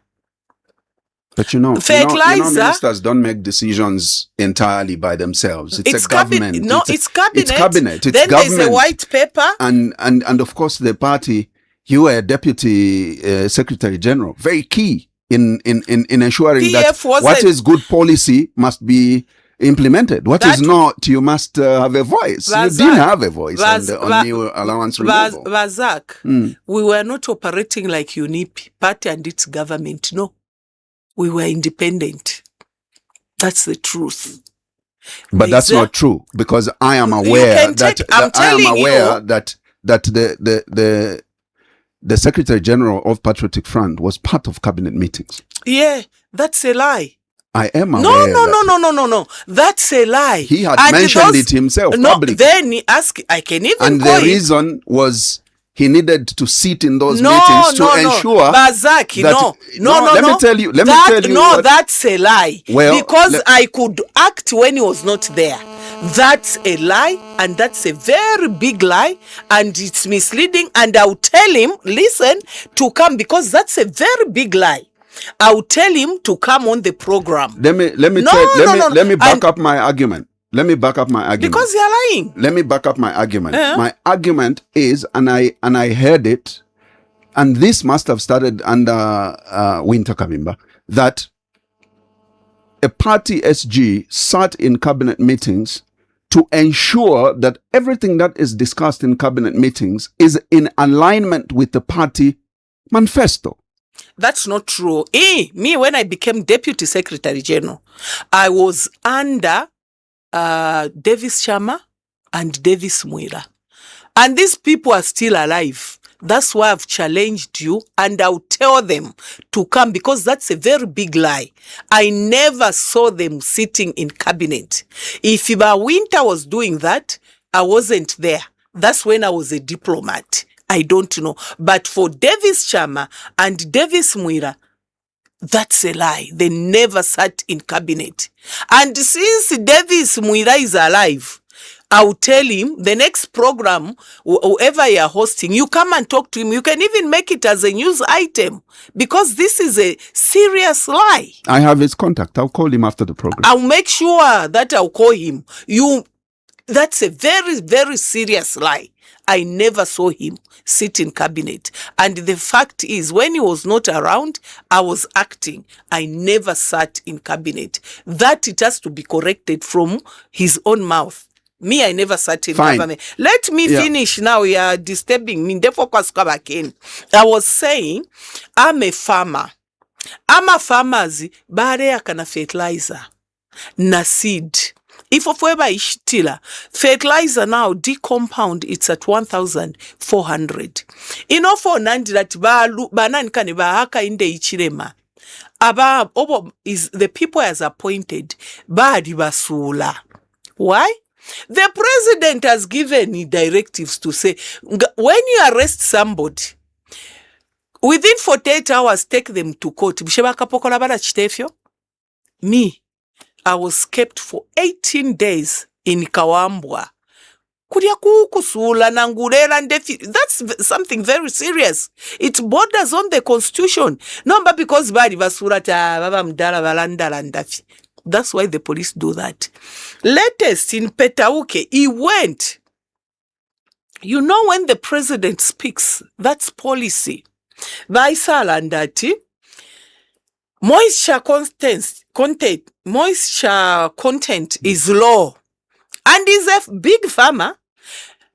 But you know, ministers don't make decisions entirely by themselves. It's a government. It's cabinet. It's cabinet. It's then government. There's a white paper. And of course, the party, you were deputy secretary general. Very key in ensuring PF that what is good policy must be implemented. What is not, you must have a voice. You didn't have a voice on meal allowance removal. Vazak, we were not operating like UNIP, party and its government. No. We were independent. That's the truth. But that's not true, because I am aware that the Secretary General of Patriotic Front was part of cabinet meetings. Yeah, that's a lie. I am aware. No. That's a lie. He had mentioned it himself publicly. Then he asked, I can even and call the reason was he needed to sit in those meetings to ensure Bazaki, that... Let me tell you. That's a lie. Because I could act when he was not there. That's a lie, and that's a very big lie, and it's misleading, and I'll tell him, listen, to come, because that's a very big lie. I'll tell him to come on the program. Let me back up my argument. Let me back up my argument. Because you're lying. Let me back up my argument. My argument is, and I heard it, and this must have started under Winter Kabimba, that a party SG sat in cabinet meetings to ensure that everything that is discussed in cabinet meetings is in alignment with the party manifesto. That's not true. Me, when I became Deputy Secretary General, I was under Davis Chama and Davis Mwira. And these people are still alive. That's why I've challenged you, and I'll tell them to come, because that's a very big lie. I never saw them sitting in cabinet. If Iba Winter was doing that, I wasn't there. That's when I was a diplomat. I don't know. But for Davis Chama and Davis Mwira, that's a lie. They never sat in cabinet. And since Davis Mwira is alive, I'll tell him the next program, whoever you're hosting, you come and talk to him. You can even make it as a news item, because this is a serious lie. I have his contact. I'll call him after the program. I'll make sure that I'll call him. That's a very, very serious lie. I never saw him sit in cabinet. And the fact is, when he was not around, I was acting. I never sat in cabinet. That it has to be corrected from his own mouth. Me, I never sat in government. Let me finish now. You are disturbing me. I was saying, I'm a farmer. I'm a farmer. Bare kana fertilizer. Na seed. If forever ishtila, fertilizer now, decompound, it's at 1,400. For nandi that banan kani bahaka inde ichirema. Aba obo is the people as appointed. Badi basula. Why? The president has given directives to say, when you arrest somebody, Within 48 hours, take them to court. Bisheba kapokola bala chitefyo. Me, I was kept for 18 days in Kawambwa. Kuria kukusula nangurela ndefi. That's something very serious. It borders on the constitution. No, but because badi vasurata baba mdala valanda ndafi. That's why the police do that. Latest in Petauke, he went. You know when the president speaks, that's policy. Vaisala ndati. Moisture content is low. And is a big farmer.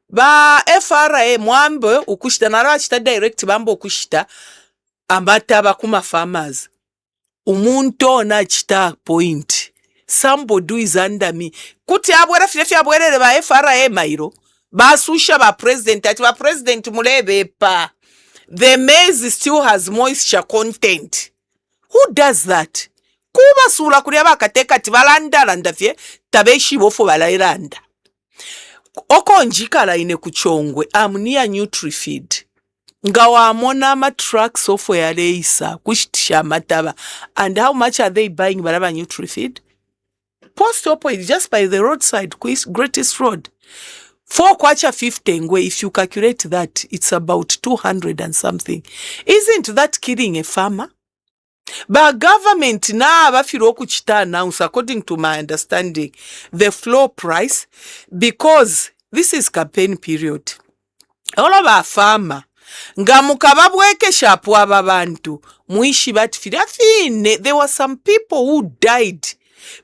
Ba FRA mwambe ukushita nara chita direct bambo ukushita ambata bakuma farmers. Umuntu na chita point. Somebody is under me. Kuti abwera filefi abwere ba FRA mairo. Ba susha ba president ati ba president mulebe pa. The maize still has moisture content. Who does that? Kuba sula kuriaba kateka tibalanda landa fye tabeshi bofo balairanda. Oko njikala ine kuchongwe amnia Nutrifeed. Ngawa amona ma trucks ofo ya leisa kushitisha mataba. And how much are they buying balaba Nutrifeed? Post opo is just by the roadside, Greatest Road. 4 kwacha 50 ngwe, if you calculate that, it's about 200 and something. Isn't that killing a farmer? But government na bafiro kuchita announce, according to my understanding, the floor price, because this is campaign period. All of our farmer, nga mukababweke shapu ababantu, muishi batifiri. Afine, there were some people who died.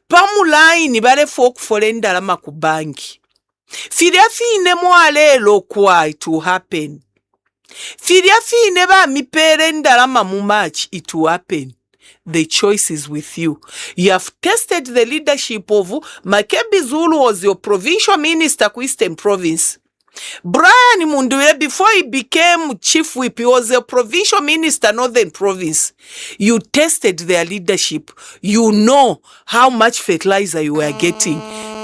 Pamulaini bale folk folenda lama kubangi. Firiafine mwalelo kwa it will happen. Firiafine ba miperenda lama mumachi it will happen. The choice is with you. You have tested the leadership of Makebi Zulu was your provincial minister to Eastern Province. Brian Munduwe, before he became chief whip, he was a provincial minister, Northern Province. You tested their leadership. You know how much fertilizer you were getting.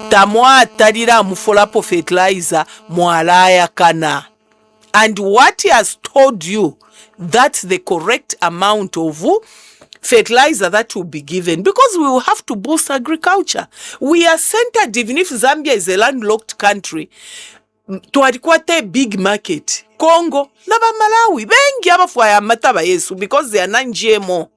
Tamwa tadira mufolapo fertilizer mwalaya kana. And what he has told you, that's the correct amount of fertilizer that will be given, because we will have to boost agriculture. We are centered, even if Zambia is a landlocked country, to a big market. Congo, naba Malawi, bengi abafuwa ya mataba yesu, because they are non-GMO.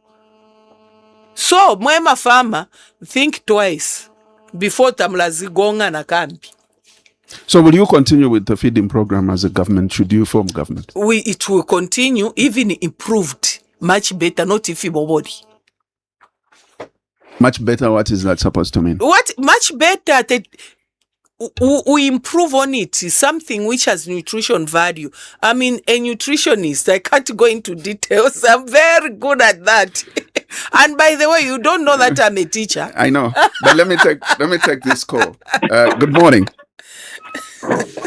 So, mwema farmer, think twice before tamlazi gonga na kambi. So will you continue with the feeding program as a government? Should you form government? It will continue, even improved. Much better, not if you body. Much better, what is that supposed to mean? What much better that we improve on it is something which has nutrition value. I mean, a nutritionist, I can't go into details. I'm very good at that. And by the way, you don't know that I'm a teacher. I know. But let me take this call. Good morning.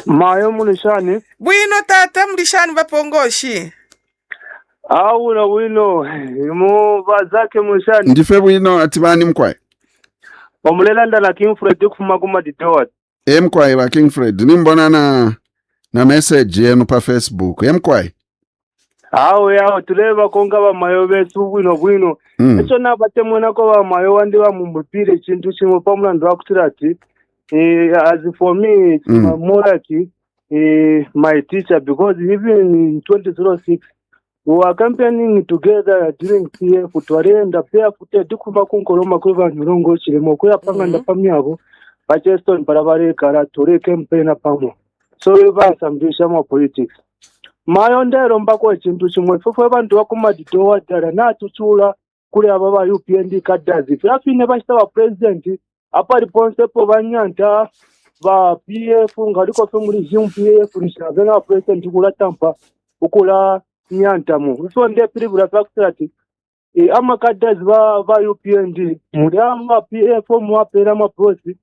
Mayo mulishani. Bwino tata mulishani bapongoshi. Awuna wino mu bazake mulishani. Ndife wino atibani mkwae. Omulelanda na King Fred kufuma kuma ditowa. Mkwae wa King Fred. Nimbona na message yenu pa Facebook. Mkwae. Awo tuleba konga ba mayo besu wino. Echo nabate mwena ko ba mayo wandi wa mumbupire chintu chimwe pamulando akutirati. As for me, it's more like my teacher, because even in 2006, we were campaigning together during CF to arenda pia fute dikuma kunkoloma kuva nyurongo chilemo kuya panganda pamyabo Pacheston parabare kara tore campaign pamo. So we have some more politics. Mayondero mbako chintu chimwe fofo abantu bakuma ditowa dara na tuchula kule ababa UPND kadazi. Afine bashita wa president apa responsible banyanta ba PF ngaliko fe muri PF nishabena president kula tampa ukula nyanta mu so nde pribula factory amakadazi ba UPND muri ama PF mu apera ma prosi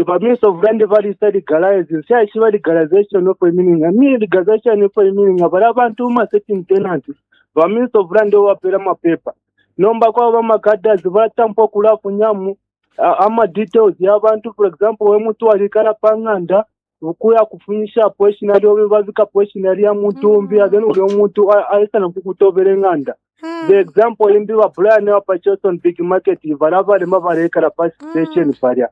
ba means of land value study galazing sai shiba legalization of meaning ami legalization of meaning abantu ma setting tenant ba means of land wa apera ma paper nomba kwa ba makadazi ba tampa kula funyamu ama details y'abantu, for example, we mutu alikala panganda ukuya kufunyisha poeshinari ovevavika poeshinari ya mutumbi then ule muntu aisana kukutobere ng'anda. The example imbi wa Brian wa Pachoson Big Market varava lema varekara pa station varia.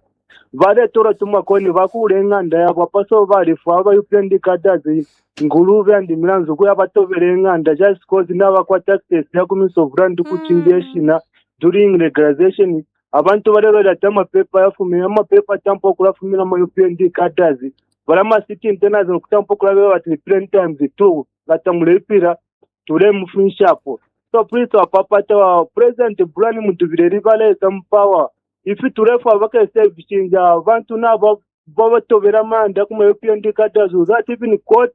Vale tora tumakoni vakule ng'anda yabo paso varifu ava yupendi kadazi nguluve andi milanzu kuya batobere ng'anda just cause nava kwa taxes yakumisovurandi kuchingeshina during legalization. Abantu barero tama paper yafumira amapaper tampo kulafumira ma UPND kadazi barama city internals nokutampo kulabe bati plain times 2 batamulepira tule mufinshapo. So please papa president Bulani mutubireri bale some power if tulefa bakese bishinja abantu nabo babatobera manda kuma UPND kadazi that even court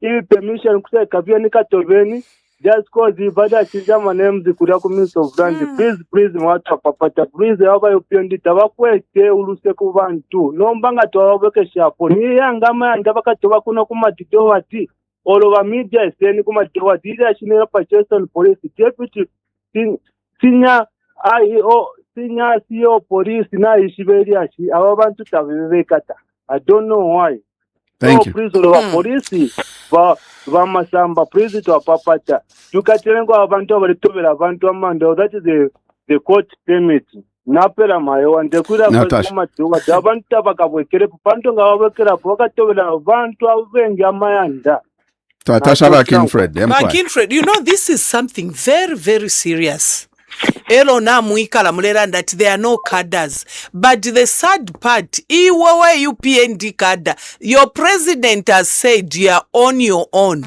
if permission kuseka byani katobeni just cause ibada chijama names kuria kumiso of brand. Please mwatu papata please aba UPND tabakwete uluse ku bantu nombanga twabeke shapo ni yangama ndabakatoba kuno kumatido wati all over media seni kumatido wati ila shinera Pachoson police deputy sinya IO sinya CEO police na ishiberia shi aba bantu tabebekata. I don't know why. Thank so you. Please all over police va masamba please to papata tukatelengo abantu abalitobera abantu amanda that is the court permit napera mayo ndekura kumatiwa abantu tabakabwekere panto ngabwekera bakatobera abantu abengi amayanda. Tatasha Kinfred, you know this is something very very serious. Elo na muikala mulera that there are no cadres. But the sad part, iwewe UPND cadre, your president has said you are on your own.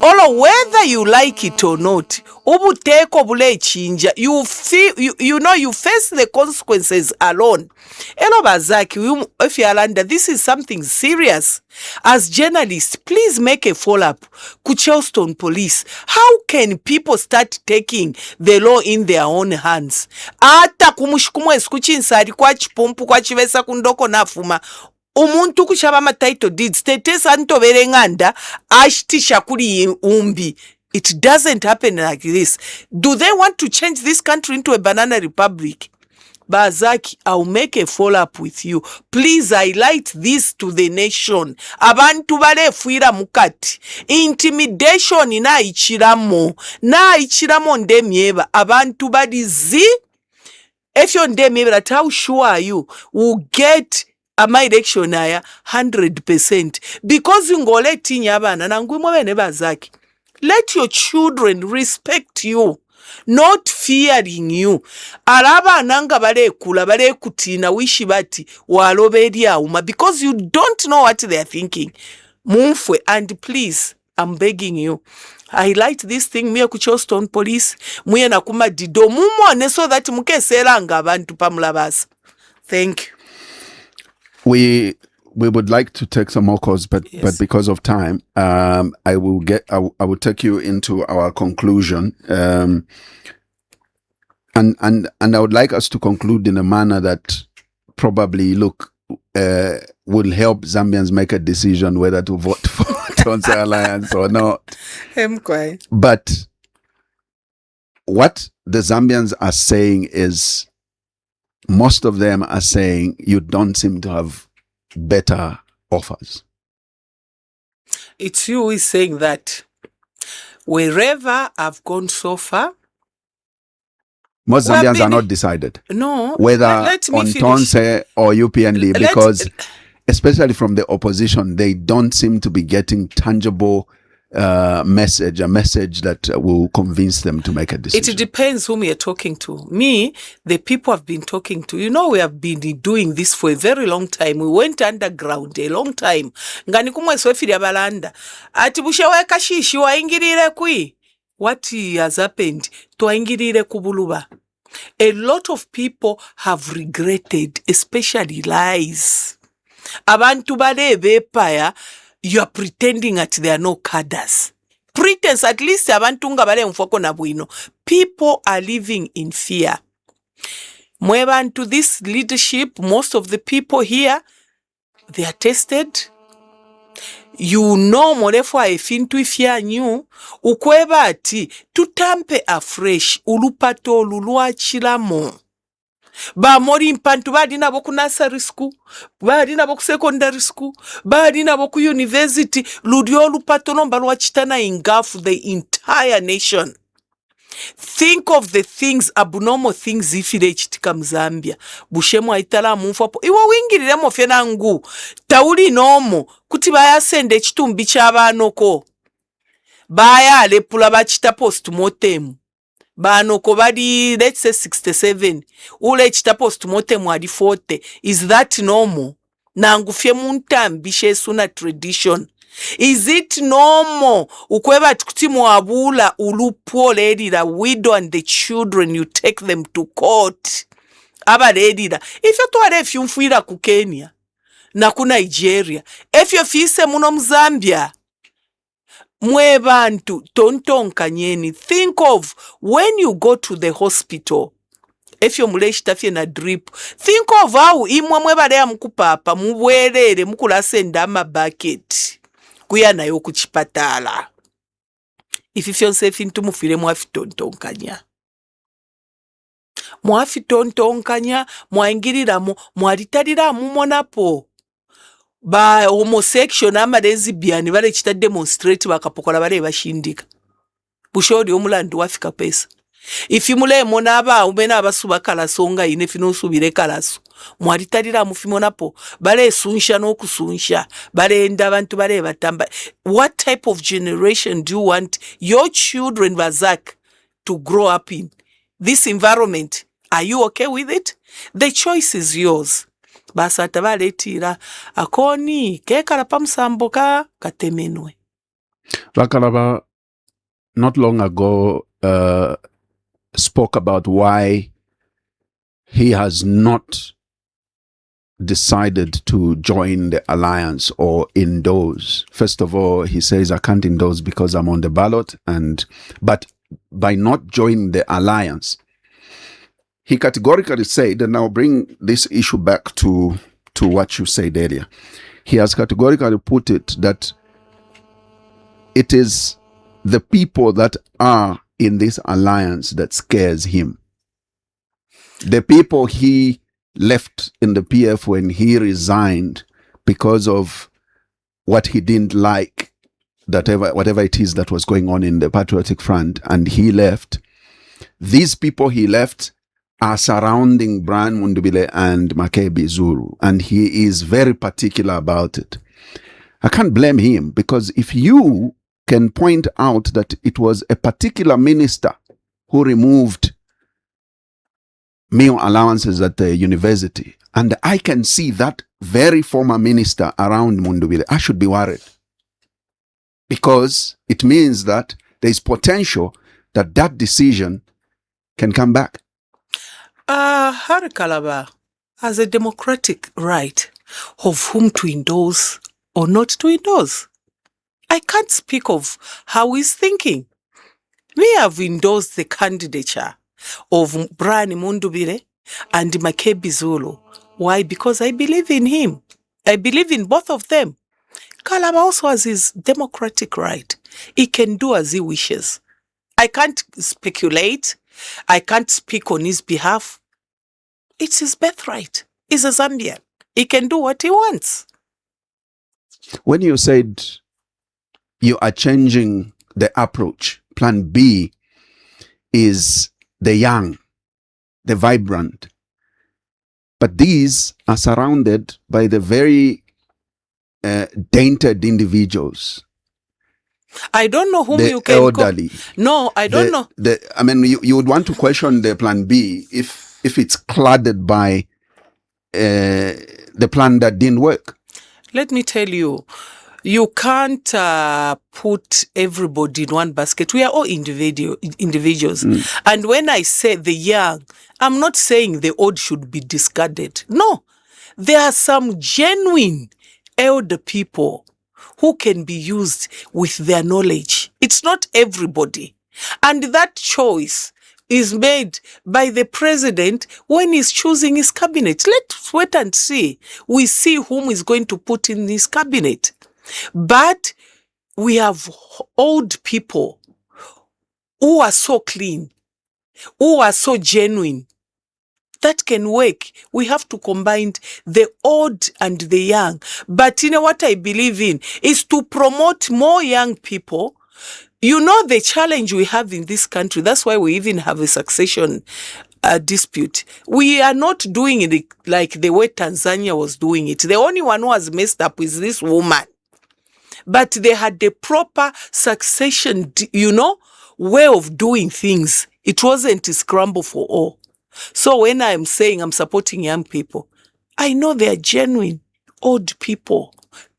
Olo whether you like it or not, ubuteko bule chinja, you feel you face the consequences alone. Elo bazaki, if you are under, this is something serious. As journalists, please make a follow-up. Kuchelston police, how can people start taking the law in their own hands? Ata kumushikumwe kuchinsari kwa chipumpu kwa chivesa kundoko nafuma. Umuntu kushaba ma title deeds tetesa ntobere ng'anda ashtisha kuri umbi. It doesn't happen like this. Do they want to change this country into a banana republic? Bazaki, I'll make a follow-up with you. Please highlight this to the nation. Abantu bale fuira mukati. Intimidation ina ichiramo ndemieba. Abantu badizi. If you're ndemieba, how sure are you will get my election aya 100%? Because ngole tinya abana nangwimo bene bazaki. Let your children respect you, not fearing you. Alaba nanga bale kula bale kutina wishi bati walobedi auma because you don't know what they are thinking. Mumfwe, and please, I'm begging you, highlight this thing miye kuchoston police muye nakuma dido mumone so that mukeseranga abantu pamulabasa. Thank you. We would like to take some more calls, but because of time, I will take you into our conclusion, and I would like us to conclude in a manner that probably will help Zambians make a decision whether to vote for Tonsa Alliance or not. But what the Zambians are saying is, most of them are saying you don't seem to have better offers. It's you who is saying that. Wherever I've gone so far, most Zambians are not decided. No. Whether on Tonse or UPND, because especially from the opposition, they don't seem to be getting tangible a message that will convince them to make a decision. It depends whom you're talking to. Me, the people I've been talking to, we have been doing this for a very long time. We went underground a long time. Ngani kumwe Phiri abalanda. Ati busheweka shishi waingirire kui. What has happened? Twaingirire kubuluba. A lot of people have regretted, especially lies. Abantu bale bepaya. You are pretending that there are no cadres. Pretense, at least abantu bale mfoko na bwino. People are living in fear. Mwebantu, this leadership, most of the people here, they are tested. Molefwa efintu ifya nyu, ukweba ati, tutampe afresh, ulupato luluachilamo. bamori mpantu bali nabo ku nursery school, bali nabo ku secondary school, bali nabo ku university, ludi olupatono mba lwakitana ingafu the entire nation. Think of the things, abnormal things ifire ekitika mu Zambia. Bushemu aitala munfapo. Iwa wingiriremo fyena ngu. Tauli nomo. Kuti bayasende ekitumbi ky'abaanoko. Baya alepula bakita postmortem. Baanoko bali, let's say 67. Ule ekita postmortem ali 40. Is that normal? Nangu fye muntambi shesuna tradition. Is it normal? Ukweba tukuti mwabula ulupo ledira widow and the children, you take them to court. Aba ledira. If you tuwale if yumfuira ku Kenya na ku Nigeria, if you fise muno Mzambia, mwe bantu tontonka nyeni. Think of when you go to the hospital. If you muleshitafye na drip, think of how imwa mwebale ya mkupapa mubwerere mukulase ndama bucket kuya nayo kuchipatala. Ififyo nsefi ntu mufire mwafitontonkanya. Mwafitontonkanya, mwaingiriramu, mwaritariramu monapo. Ba homosexual ama lesbian bale chita demonstrate bakapokola bale bashindika. Bushodi omulandu wafika pesa. Ifimule mona aba umena abasuba kalasonga ine fino subire kalaso. Mwaritarira mufimonapo bale sunsha no kusunsha bale enda abantu bale batamba. What type of generation do you want your children bazak to grow up in? This environment, are you okay with it? The choice is yours. Basata bale tira akoni kekala pamusamboka katemenwe. Rakalaba not long ago spoke about why he has not decided to join the alliance or endorse. First of all, he says, I can't endorse because I'm on the ballot, but by not joining the alliance, he categorically said, and I'll bring this issue back to what you said earlier. He has categorically put it that it is the people that are in this alliance that scares him. The people he left in the PF when he resigned because of what he didn't like, whatever it is that was going on in the Patriotic Front, and he left. These people he left are surrounding Brian Mundubile and Makebi Zulu, and he is very particular about it. I can't blame him, because if you can point out that it was a particular minister who removed meal allowances at the university, and I can see that very former minister around Mundubile, I should be worried. Because it means that there is potential that that decision can come back. Harikalaba has a democratic right of whom to endorse or not to endorse. I can't speak of how he's thinking. We have endorsed the candidature of Brian Mundubile and Makebi Zulu. Why? Because I believe in him. I believe in both of them. Kalaba also has his democratic right. He can do as he wishes. I can't speculate. I can't speak on his behalf. It's his birthright. He's a Zambian. He can do what he wants. When you said you are changing the approach, plan B is the young, the vibrant. But these are surrounded by the very dainted individuals. I don't know whom the you can elderly. No, I don't know. I mean, you would want to question the plan B if it's cluttered by the plan that didn't work. Let me tell you, you can't put everybody in one basket. We are all individuals. And when I say the young, I'm not saying the old should be discarded. No, there are some genuine elder people who can be used with their knowledge. It's not everybody. And that choice is made by the president when he's choosing his cabinet. Let's wait and see. We see whom is going to put in his cabinet. But we have old people who are so clean, who are so genuine. that can work. We have to combine the old and the young. But what I believe in is to promote more young people. The challenge we have in this country, that's why we even have a succession dispute. We are not doing it like the way Tanzania was doing it. The only one who has messed up is this woman. But they had the proper succession, way of doing things. It wasn't a scramble for all. So when I'm saying I'm supporting young people, I know they are genuine, old people,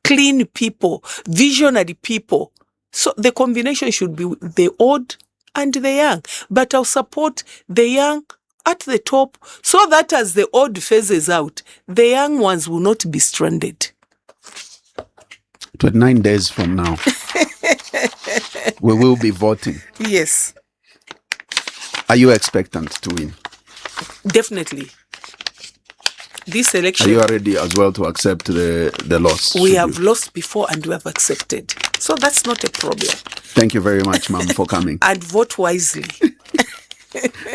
clean people, visionary people. So the combination should be the old and the young. But I'll support the young at the top so that as the old phases out, the young ones will not be stranded. 29 days from now, we will be voting. Yes. Are you expectant to win? Definitely. This election... Are you ready as well to accept the loss? We have lost before and we have accepted. So that's not a problem. Thank you very much, ma'am, for coming. And vote wisely.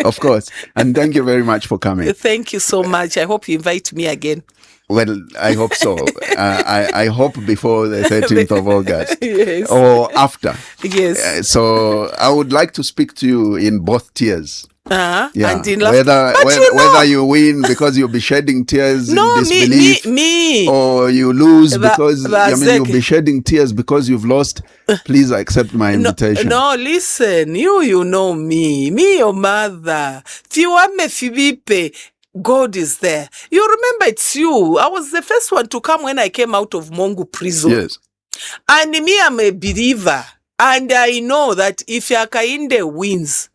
Of course. And thank you very much for coming. Thank you so much. I hope you invite me again. Well, I hope so. I hope before the 13th of August. Yes. Or after. Yes. So I would like to speak to you in both tears. Yeah. And in whether you win because you'll be shedding tears in disbelief, me. or you lose because you'll be shedding tears because you've lost. Please accept my invitation. No, listen, you know me, your mother. Fiwame Fibipe. God is there. You remember it's you. I was the first one to come when I came out of Mongu prison. Yes. And me, I'm a believer. And I know that if Yakainde wins,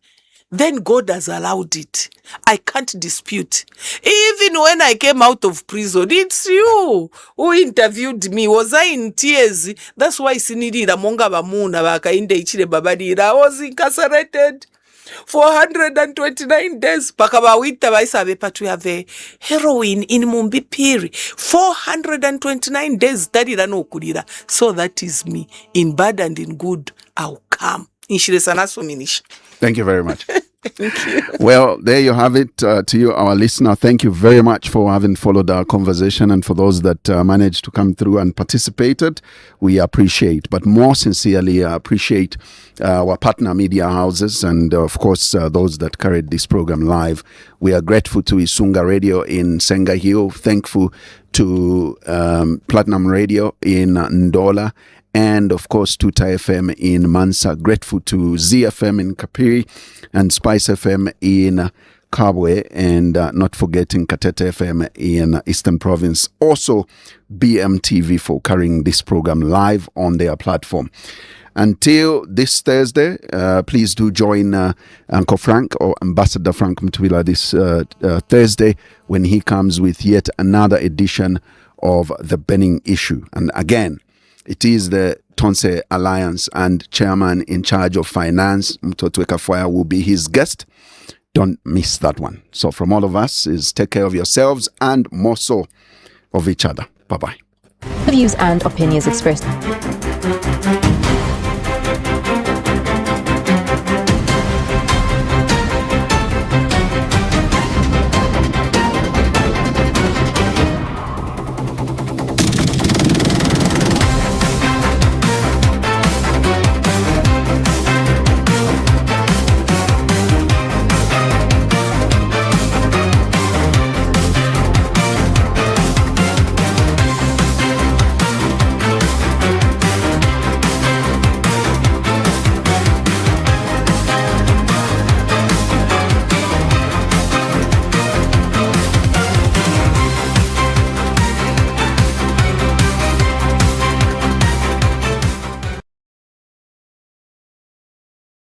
then God has allowed it. I can't dispute. Even when I came out of prison, it's you who interviewed me. Was I in tears? That's why Sinidira Monga Bamuna Bakainde Ichire Babadira. I was incarcerated for 129 days. Pakabawita Baisabe, but we have a heroine in Mumbi Phiri. 429 days. So that is me. In bad and in good, I'll come. Thank you very much. Thank you. Well, there you have it. To you, our listener, thank you very much for having followed our conversation, and for those that managed to come through and participated, we appreciate. But more sincerely, I appreciate our partner media houses and, of course, those that carried this program live. We are grateful to Isunga Radio in Senga Hill, thankful to Platinum Radio in Ndola, and of course Tuta FM in Mansa, grateful to ZFM in Kapiri and Spice FM in Kabwe, and not forgetting Katete FM in Eastern Province. Also BMTV for carrying this program live on their platform. Until this Thursday, please do join Uncle Frank or Ambassador Frank Mtwila this Thursday when he comes with yet another edition of The Burning Issue. And again, it is the Tonse Alliance, and Chairman in charge of Finance, Mtoto Ekafoya, will be his guest. Don't miss that one. So from all of us is take care of yourselves and more so of each other. Bye-bye. The views and opinions expressed